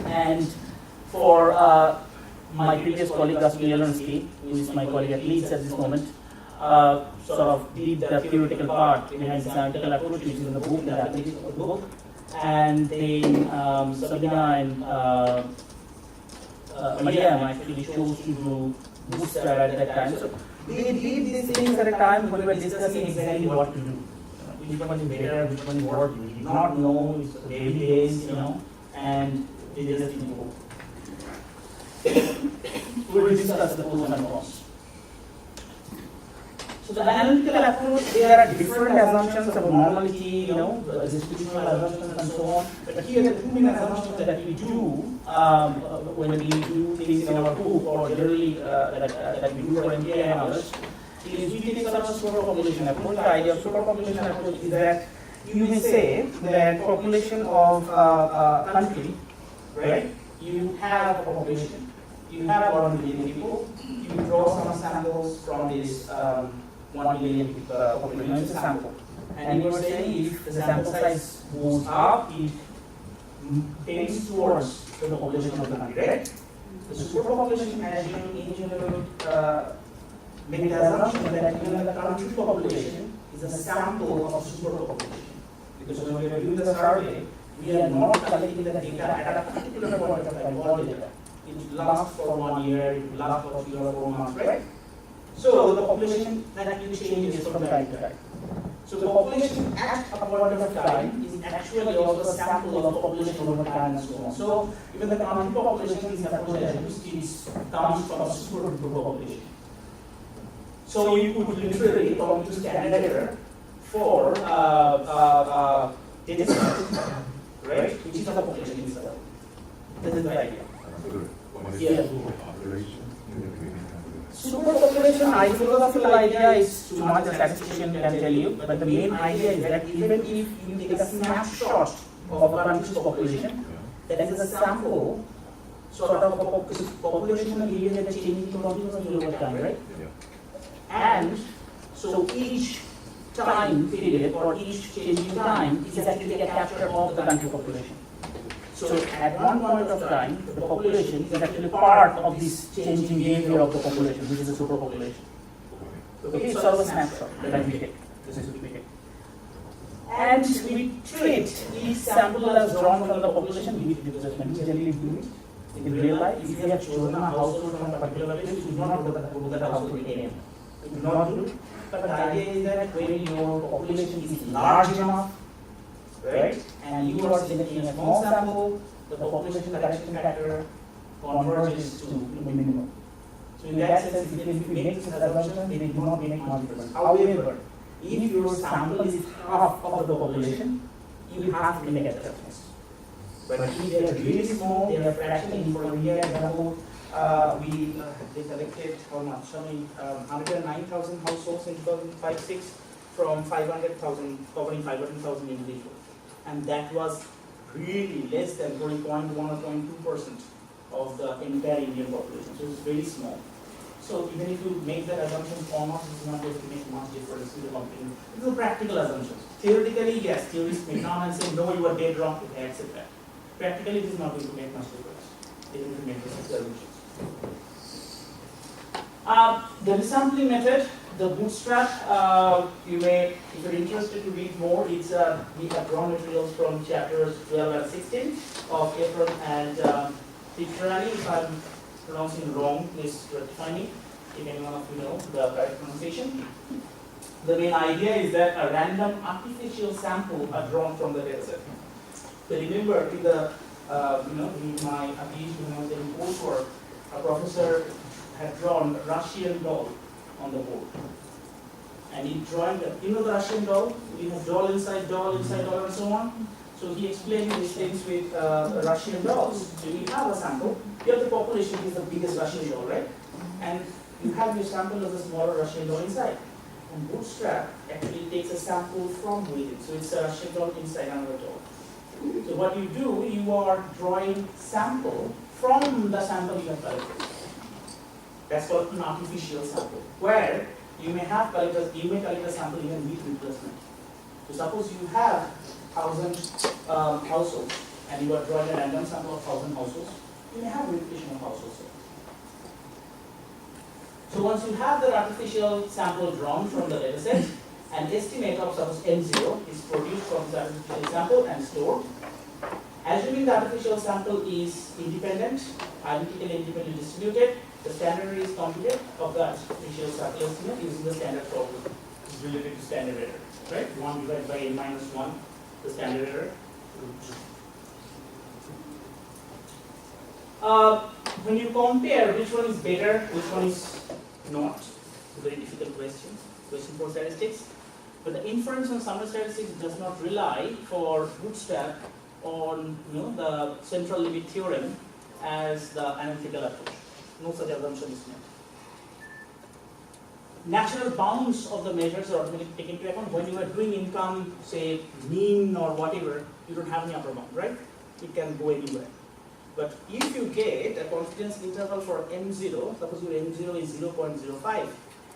And for my previous colleague, Jasmine, who is my colleague at Leeds at this moment, sort of did the theoretical part behind the analytical approach, which is in the book, the application of the book. And then Sabina and Mariam actually chose to do Bootstrap at that time. So they did these things at a time when we were discussing exactly what to do. Which one is better, which one is worse. We did not know, it's daily days, and they just didn't go. We will discuss the pros and cons. So the analytical approach, there are different assumptions about normality, the distributional assumptions and so on. But here the two main assumptions that we do when we do things in our book, or generally that we do for MBA and others, is we take sort of superpopulation approach. The idea of superpopulation approach is that you may say that population of a country, right? You have a population, you have 1 million people, you draw some samples from this 1 million population, it's a sample. And you were saying if the sample size goes up, it tends towards the population of the country, right? The superpopulation assume in general make the assumption that even the country population is a sample of superpopulation. Because when we are doing the survey, we are not collecting the data at a particular point of time, all data. It lasts for 1 year, it lasts for 3 or 4 months, right? So the population actually changes from time to time. So the population at a point of time is actually also a sample of population over time and so on. So even the country population is comes from a superpopulation. So you could literally talk to standard error for data set, right? Which is the population itself. This is the idea. What is Yeah. the population? Superpopulation population, philosophical idea is too much, a statistician can tell you, but the main idea is that even if you take a snapshot of a country's population, that is a sample sort of a population will be changing continuously over time, right? And so each time period or each changing time is actually a capture of the country population. So at one point of time, the population is actually part of this changing behavior of the population, which is a superpopulation. Okay, it's sort of a snapshot that we take. This is what we take. And we treat each sample as drawn from the population with displacement. We generally do it in real life. If you have chosen a household from a particular place, you do not look at the household area. You do not do it. But the idea is that when your population is large enough, right, and you are selecting a small sample, the population correction factor converges to minimum. So in that sense, if you make this assumption, they do not make much difference. However, if your sample is half of the population, you have to make adjustments. But if they are really small, they are fractionally. For India example, they collected how much? 109,000 households in 2005-06 from 500,000, covering 500,000 individuals. And that was really less than 0.1 or 0.2% of the entire Indian population. So it's very small. So even if you make that assumption or not, it's not going to make much difference in the computing. It's a practical assumption. Theoretically, yes, theorists may come and say, no, you are dead wrong, okay, accept that. Practically, it is not going to make much difference. They are going to make these assumptions. The resampling method, the Bootstrap, you may, if you're interested to read more, it's we have drawn materials from chapters 12 and 16 of Inference and Literally. If I'm pronouncing wrong, please rectify me. If anyone of you know the correct pronunciation. The main idea is that a random artificial sample are drawn from the dataset. So remember, in the in my PhD when I was doing coursework, a professor had drawn a Russian doll on the board. And he drawing the, the Russian doll? We have doll, inside doll, and so on. So he explained these things with Russian dolls. So you have a sample. You have the population is the biggest Russian doll, right? And you have your sample of the smaller Russian doll inside. And Bootstrap actually takes a sample from within. So it's a Russian doll inside another doll. So what you do, you are drawing sample from the sample you have collected. That's called an artificial sample, where you may have collect a sample even with replacement. So suppose you have 1,000 households, and you are drawing a random sample of 1,000 households, you may have replication of households. So once you have the artificial sample drawn from the dataset, an estimate of suppose M0 is produced from the artificial sample and stored. Assuming the artificial sample is independent, identically independently distributed, the standard error is computed of the artificial sample estimate using the standard formula related to standard error, right? 1 divided by n minus 1, the standard error. When you compare which one is better, which one is not, it's a very difficult question for statistics. But the inference on summary statistics does not rely for Bootstrap on the central limit theorem as the analytical approach. No such assumption is made. Natural bounds of the measures are automatically taken into account. When you are doing income, say mean or whatever, you don't have any upper bound, right? It can go anywhere. But if you get a confidence interval for M0, suppose your M0 is 0.05,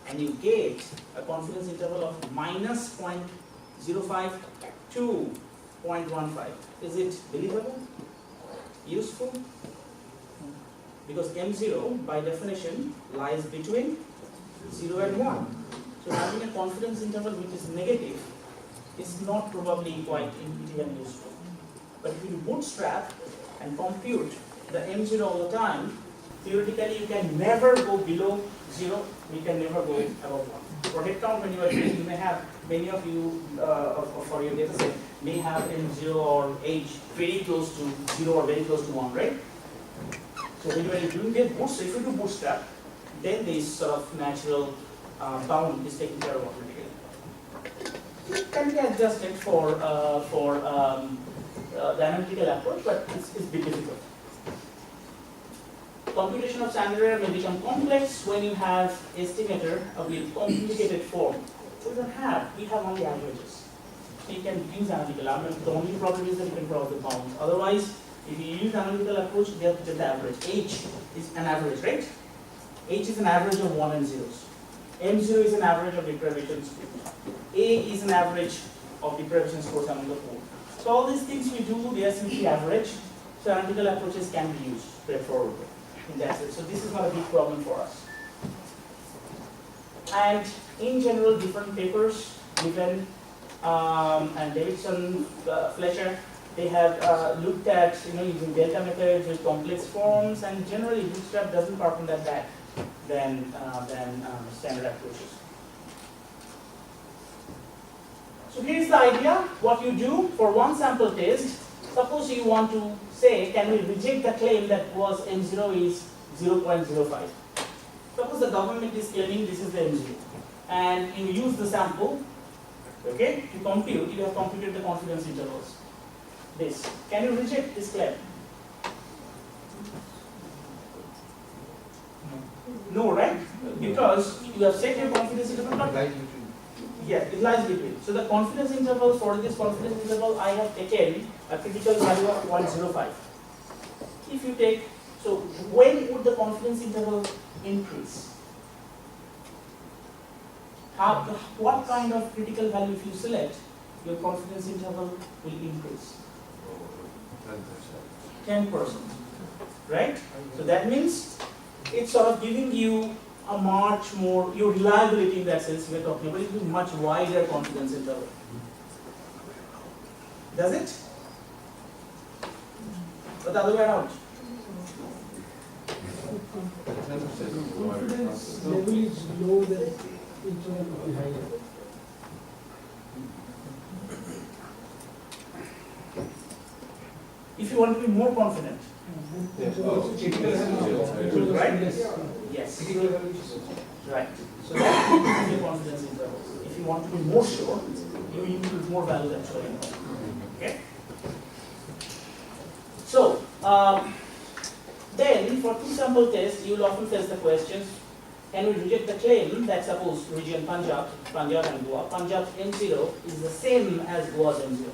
and you get a confidence interval of minus 0.05 to 0.15, is it believable? Useful? Because M0, by definition, lies between 0 and 1. So having a confidence interval which is negative is not probably quite intuitive and useful. But if you Bootstrap and compute the M0 all the time, theoretically you can never go below 0, you can never go above 1. For head count, when you are doing, you may have, many of you, for your data set, may have M0 or H very close to 0 or very close to 1, right? So when you are doing the Bootstrap, if you do Bootstrap, then this sort of natural bound is taken care of automatically. It can be adjusted for the analytical approach, but it's a bit difficult. computation of standard error may become complex when you have estimator with complicated form. So we don't have, we have only averages. So you can use analytical. I mean, the only problem is that you can draw the bounds. Otherwise, if you use analytical approach, you have to get the average. H is an average, right? H is an average of 1 and zeros. M0 is an average of deprivation scores. A is an average of deprivation scores among the four. So all these things we do, they are simply average. So analytical approaches can be used straightforward in that sense. So this is not a big problem for us. And in general, different papers, given and Davidson, Fletcher, they have looked at using delta methods with complex forms, and generally Bootstrap doesn't perform that bad than standard approaches. So here's the idea. What you do for one sample test, suppose you want to say, can we reject the claim that was M0 is 0.05? Suppose the government is claiming this is the M0, and you use the sample, okay, to compute, you have computed the confidence intervals. This. Can you reject this claim? No, right? Because you have set your confidence interval, but yes, it lies between. So the confidence interval, for this confidence interval, I have taken a critical value of 0.05. If you take, so when would the confidence interval increase? What kind of critical value, if you select, your confidence interval will increase? 10%. Right? So that means it's sort of giving you a much more, your reliability in that sense we're talking about, it will be much wider confidence interval. Does it? But the other way around. Confidence level is low, the interval will be higher. If you want to be more confident, right? Yes. Right. So that is the confidence interval. If you want to be more sure, you use more value actually. Okay. So then for two sample tests, you will often face the questions: can we reject the claim that suppose region Punjab and Goa, Punjab M0 is the same as Goa's M0?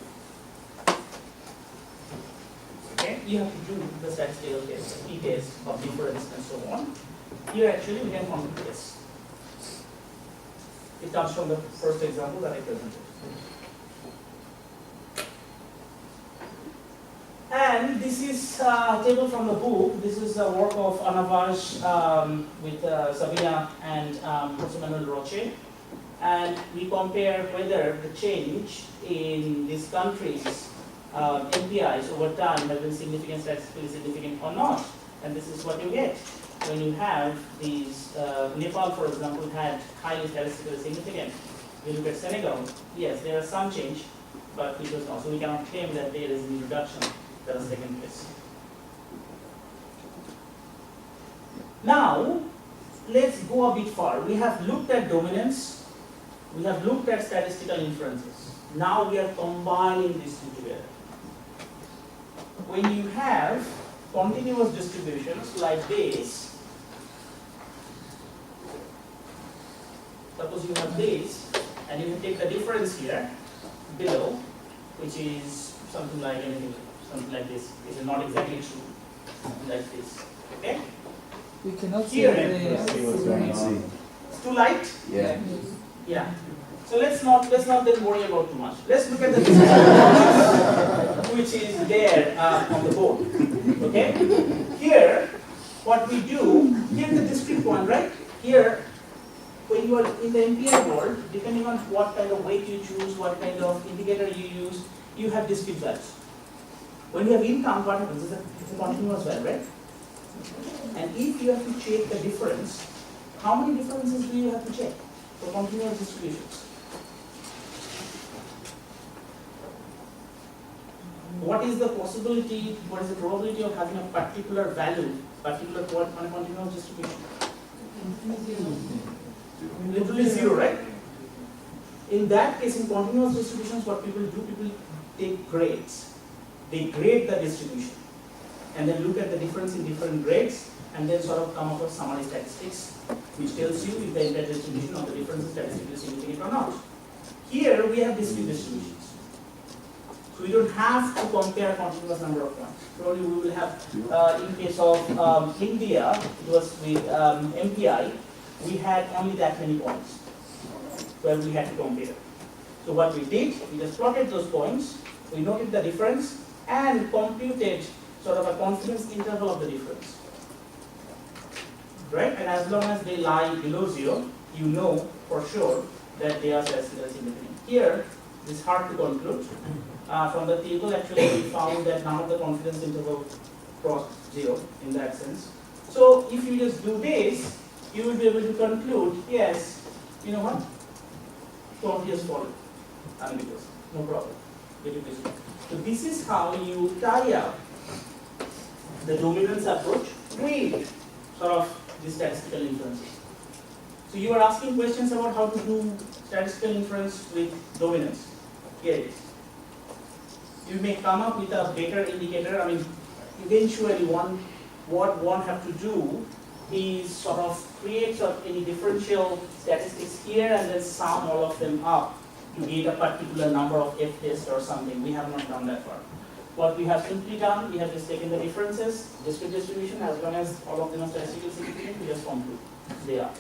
Okay, you have to do the statistical test, the t-test of difference and so on. Here actually we can compute this. It comes from the first example that I presented. And this is a table from the book. This is a work of Anavaj with Sabina and Suman Roche. And we compare whether the change in these countries' MPIs over time have been significant, statistically significant or not. And this is what you get. When you have these, Nepal for example had highly statistically significant. When you look at Senegal, yes, there is some change, but it was not. So we cannot claim that there is any reduction that has taken place. Now, let's go a bit far. We have looked at dominance, we have looked at statistical inferences. Now we are combining these two together. When you have continuous distributions like this, suppose you have this, and you take the difference here below, which is something like anything, something like this. It is not exactly true, something like this. Okay? We cannot see Here, it's too light. Yeah. Yeah. So let's not then worry about too much. Let's look at the distribution which is there on the board. Okay? Here, what we do, here's the discrete one, right? Here, when you are in the MPI world, depending on what kind of weight you choose, what kind of indicator you use, you have discrete values. When you have income, what happens? It's a continuous value, right? And if you have to check the difference, how many differences do you have to check for continuous distributions? What is the possibility, what is the probability of having a particular value, particular point on a continuous distribution? Literally zero, right? In that case, in continuous distributions, what people do, people take grades. They grade the distribution and then look at the difference in different grades and then sort of come up with summary statistics, which tells you if the entire distribution of the difference is statistically significant or not. Here we have discrete distributions. So we don't have to compare a continuous number of points. Probably we will have, in case of India, it was with MPI, we had only that many points where we had to compare. So what we did, we just plotted those points, we noted the difference, and computed sort of a confidence interval of the difference. Right? And as long as they lie below 0, you know for sure that they are statistically significant. Here, it's hard to conclude. From the table, actually, we found that none of the confidence interval crossed 0 in that sense. So if you just do this, you will be able to conclude, yes, you know what? Quantity has fallen. Unambiguous. No problem. So this is how you tie up the dominance approach with sort of the statistical inferences. So you are asking questions about how to do statistical inference with dominance. Here it is. You may come up with a better indicator. I mean, eventually what one have to do is sort of create sort of any differential statistics here and then sum all of them up to get a particular number of F tests or something. We have not done that far. What we have simply done, we have just taken the differences, discrete distribution, as long as all of them are statistically significant, we just conclude they are.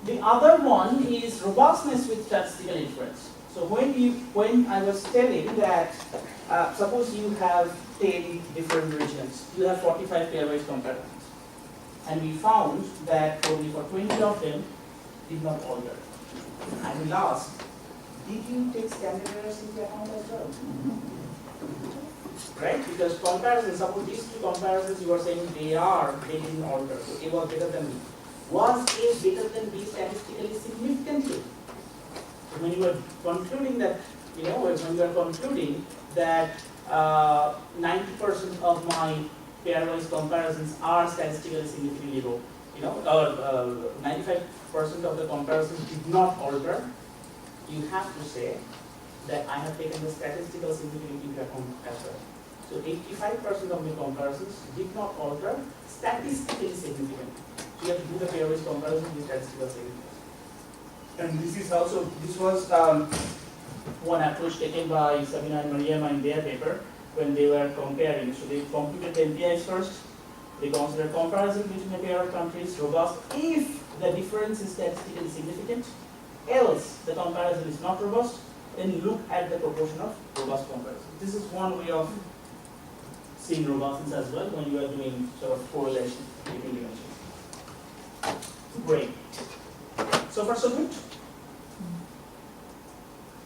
The other one is robustness with statistical inference. So when I was telling that, suppose you have 10 different regions, you have 45 pairwise comparisons, and we found that only for 20 of them did not alter. And we asked, did you take standard errors into account as well? Right? Because comparisons, suppose these two comparisons you are saying they didn't alter. So A was better than B. Was A better than B statistically significantly? So when you are concluding that, when you are concluding that 90% of my pairwise comparisons are statistically significantly low, or 95% of the comparisons did not alter, you have to say that I have taken the statistical significance into account as well. So 85% of the comparisons did not alter statistically significant. So you have to do the pairwise comparison with statistical significance. And this was one approach taken by Sabina and Mariama in their paper when they were comparing. So they computed the MPIs first. They considered comparison between a pair of countries robust if the difference is statistically significant. Else, the comparison is not robust. Then look at the proportion of robust comparison. This is one way of seeing robustness as well when you are doing sort of correlation between dimensions. Great. So far so good?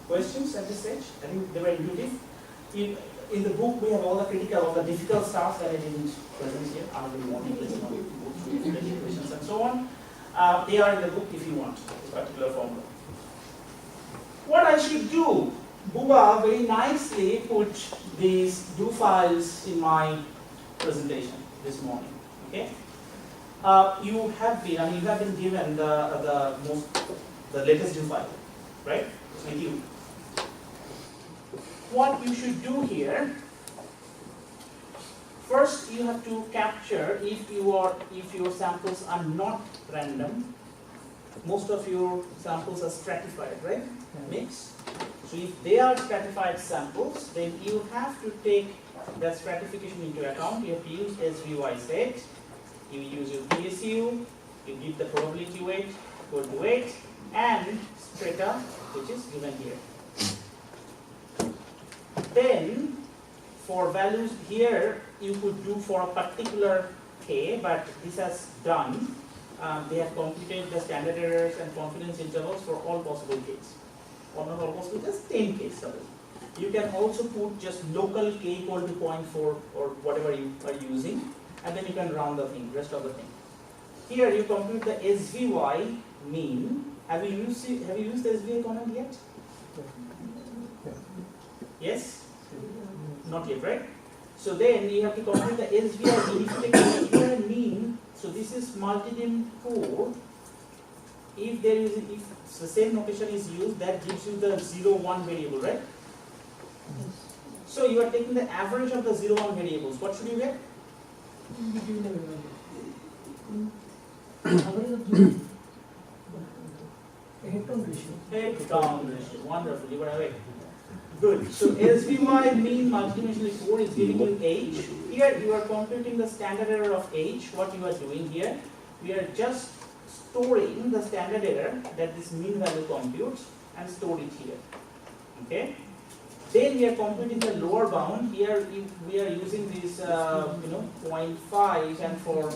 Questions at this stage? I think they were intuitive. In the book, we have all the critical, all the difficult stuff that I didn't present here. I will want to go through the equations and so on. They are in the book if you want this particular formula. What I should do? Buba very nicely put these do files in my presentation this morning. Okay. You have been given the latest do file, right? With you. What you should do here, first you have to capture if your samples are not random. Most of your samples are stratified, right? Mix. So if they are stratified samples, then you have to take that stratification into account. You have to use SVY set. You use your PSU. You give the probability weight, equal to weight, and strata, which is given here. Then, for values here, you could do for a particular K, but this has done. They have computed the standard errors and confidence intervals for all possible Ks. Or not all possible, just 10 Ks. You can also put just local K equal to 0.4 or whatever you are using, and then you can run the thing, rest of the thing. Here you compute the SVY mean. Have you used the SVY command yet? Yes? Not yet, right? So then you have to compute the SVY mean. If you take the SVY mean, so this is multidim 4. If the same notation is used, that gives you the 0, 1 variable, right? So you are taking the average of the 0, 1 variables. What should you get? In between the average of the head-count ratio. Head-count ratio. Wonderful. You were awake. Good. So SVY mean multidimensional score is giving you H. Here you are computing the standard error of H. What you are doing here, we are just storing the standard error that this mean value computes and store it here. Okay. Then we are computing the lower bound. Here we are using this 0.5, and for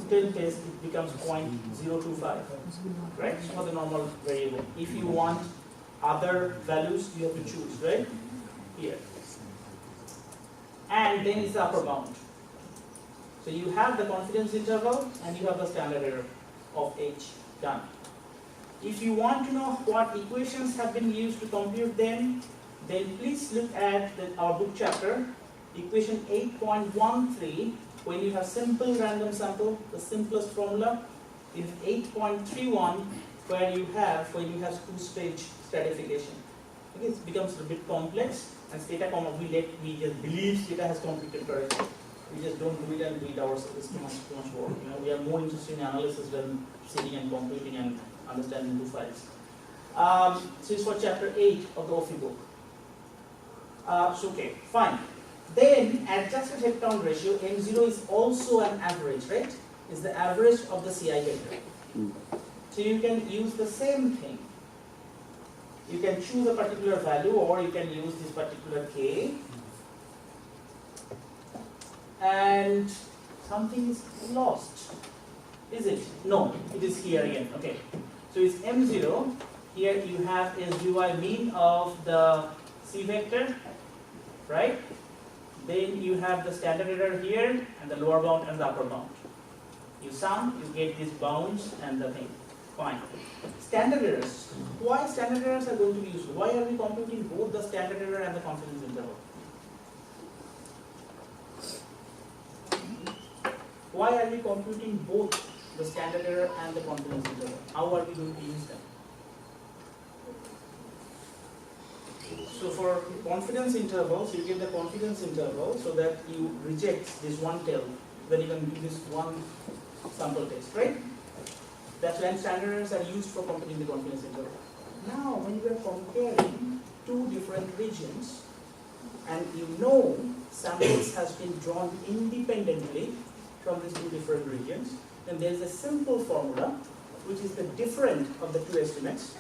10 tests it becomes 0.025. Right? For the normal variable. If you want other values, you have to choose, right? Here. And then it's the upper bound. So you have the confidence interval and you have the standard error of H done. If you want to know what equations have been used to compute them, then please look at our book chapter, equation 8.13. When you have simple random sample, the simplest formula is 8.31, where you have two-stage stratification. Okay, it becomes a bit complex, and Stata we just believe Stata has computed correctly. We just don't do it and do it ourselves. It's too much work. We are more interested in analysis than sitting and computing and understanding two files. So it's for chapter 8 of the OFI book. So okay, fine. Then adjusted head count ratio, M0 is also an average, right? It's the average of the CI vector. So you can use the same thing. You can choose a particular value, or you can use this particular K. And something is lost. Is it? No, it is here again. Okay. So it's M0. Here you have SVY mean of the C vector, right? Then you have the standard error here, and the lower bound and the upper bound. You sum, you get these bounds and the thing. Fine. Standard errors. Why standard errors are going to be useful? Why are we computing both the standard error and the confidence interval? Why are we computing both the standard error and the confidence interval? How are we going to use them? So for confidence intervals, you get the confidence interval so that you reject this one tail, then you can do this one sample test, right? That's when standard errors are used for computing the confidence interval. Now, when you are comparing two different regions, and samples has been drawn independently from these two different regions, then there is a simple formula, which is the difference of the two estimates,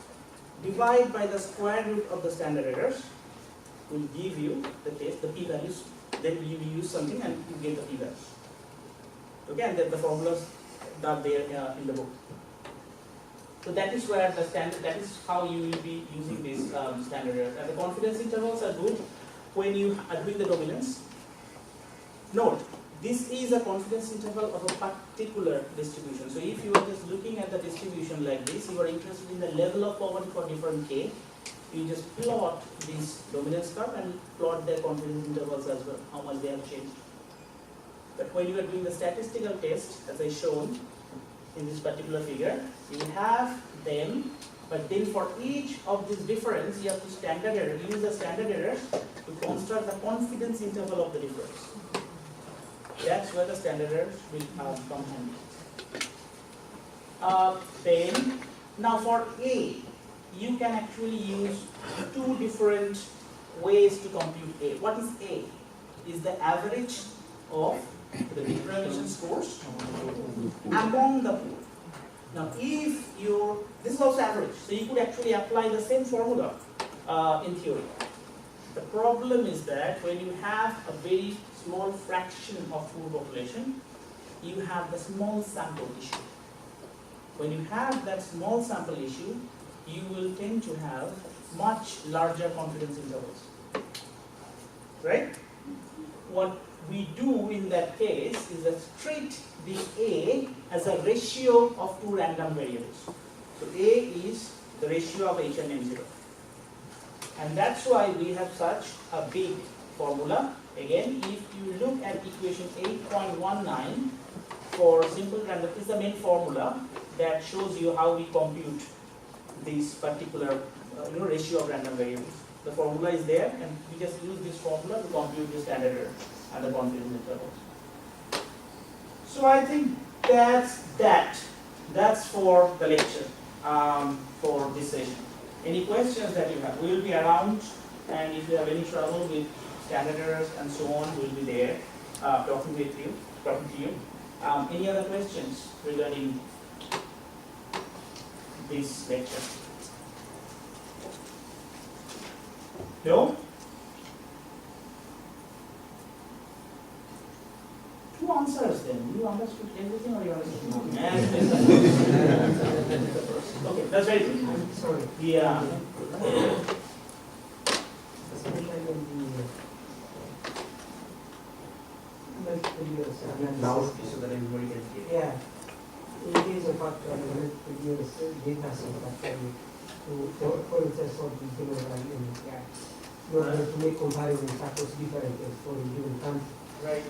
divide by the square root of the standard errors, will give you the test, the p-values. Then you use something and you get the p-values. Okay, and then the formulas are there in the book. So that is where the standard, that is how you will be using these standard errors. And the confidence intervals are good when you are doing the dominance. Note, this is a confidence interval of a particular distribution. So if you are just looking at the distribution like this, you are interested in the level of poverty for different K, you just plot this dominance curve and plot their confidence intervals as well, how much they have changed. But when you are doing the statistical test, as I shown in this particular figure, you have them, but then for each of this difference, you have to use the standard errors to construct the confidence interval of the difference. That's where the standard errors will come handy. Then, now for A, you can actually use two different ways to compute A. What is A? Is the average of the deprivation scores among the pool. Now, if this is also average, so you could actually apply the same formula in theory. The problem is that when you have a very small fraction of poor population, you have the small sample issue. When you have that small sample issue, you will tend to have much larger confidence intervals. Right? What we do in that case is that treat this A as a ratio of two random variables. So A is the ratio of H and M0. And that's why we have such a big formula. Again, if you look at equation 8.19 for simple random, is the main formula that shows you how we compute this particular ratio of random variables. The formula is there, and we just use this formula to compute the standard error and the confidence intervals. So I think that's that. That's for the lecture, for this session. Any questions that you have? We'll be around, and if you have any trouble with standard errors and so on, we'll be there talking to you. Any other questions regarding this lecture? No? Two answers then. You understood everything or you understood nothing? Okay, that's very good. Sorry. Yeah. Now, So that everybody can hear. yeah, in case of what previous data set actually, for instance, of the given value, yeah, you are able to make comparisons across different for a given country. Right.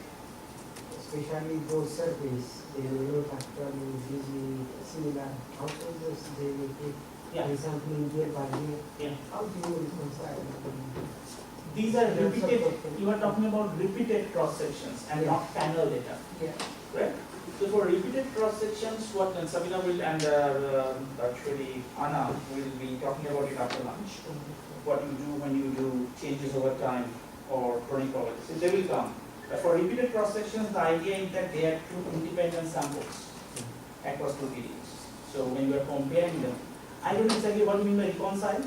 Especially those surveys, they will not actually give me similar outcomes, they will take Yeah. resampling year by year. Yeah. How do you reconcile? These are repeated, you are talking about repeated cross sections and Yeah. not panel data. Yeah. Correct? So for repeated cross sections, what Sabina will and actually Anna will be talking about it after lunch. What you do when you do changes over time or chronic properties. So they will come. But for repeated cross sections, the idea is that they are two independent samples across two periods. So when you are comparing them, I don't know exactly what you mean by reconcile.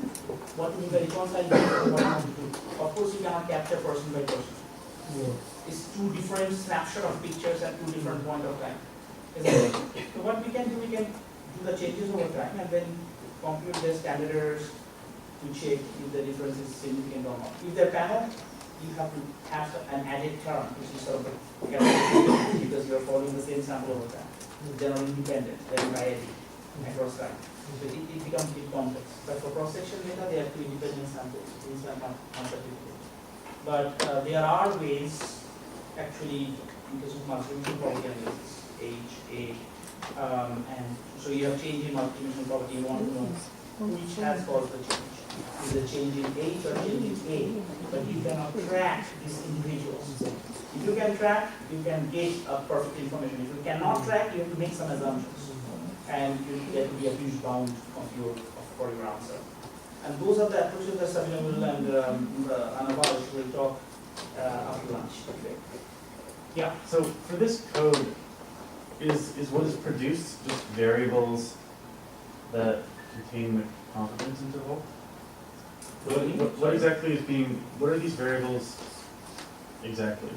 What you mean by reconcile? What you want to do. Of course, you cannot capture person by person. Yeah. It's two different snapshot of pictures at two different point of time. Isn't it? So what we can do the changes over time and then compute the standard errors to check if the difference is significant or not. If they're panel, you have to have an added term, which is sort of because you are following the same sample over time. They're not independent, they're variety across time. So it becomes a bit complex. But for cross-section data, they are two independent samples. These are not difficult. But there are ways, actually, in case of multidimensional property analysis, age, and so you have change in multidimensional property, you want to know which has caused the change. Is the change in age or change in A? But you cannot track these individuals. If you can track, you can get a perfect information. If you cannot track, you have to make some assumptions. And there will be a huge bound for your answer. And those are the approaches that Sabina will and Anna will talk after lunch. Okay. Yeah. So for this code, is what is produced just variables that contain the confidence interval? What exactly is being? What are these variables exactly?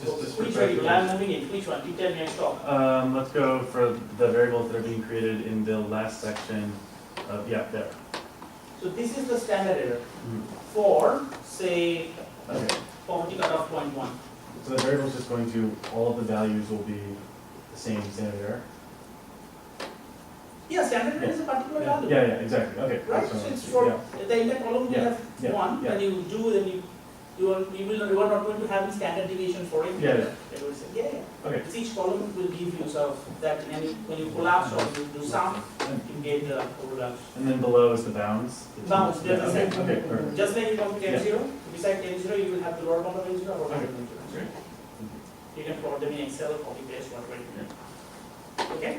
Just Which variable? I'm moving in. Which one? You tell me. I stop. Let's go for the variables that are being created in the last section. Yeah, there. So this is the standard error for, say, poverty cutoff 0.1. So the variable is just going to, all of the values will be the same standard error? Yeah, standard error is a particular value. Yeah, exactly. Okay. Right? So it's for the entire column you have one, and you do, then you are not going to have standard deviation for it. It will say, Okay. It's each column will give you sort of that, and when you collapse or you do sum, you get the overlap. And then below is the bounds? Bounds, they're the same. Okay, perfect. Just like you compute M0, beside M0 you will have the lower bound of M0 or upper bound of M0. You can plot them in Excel or copy paste, whatever you want. Okay?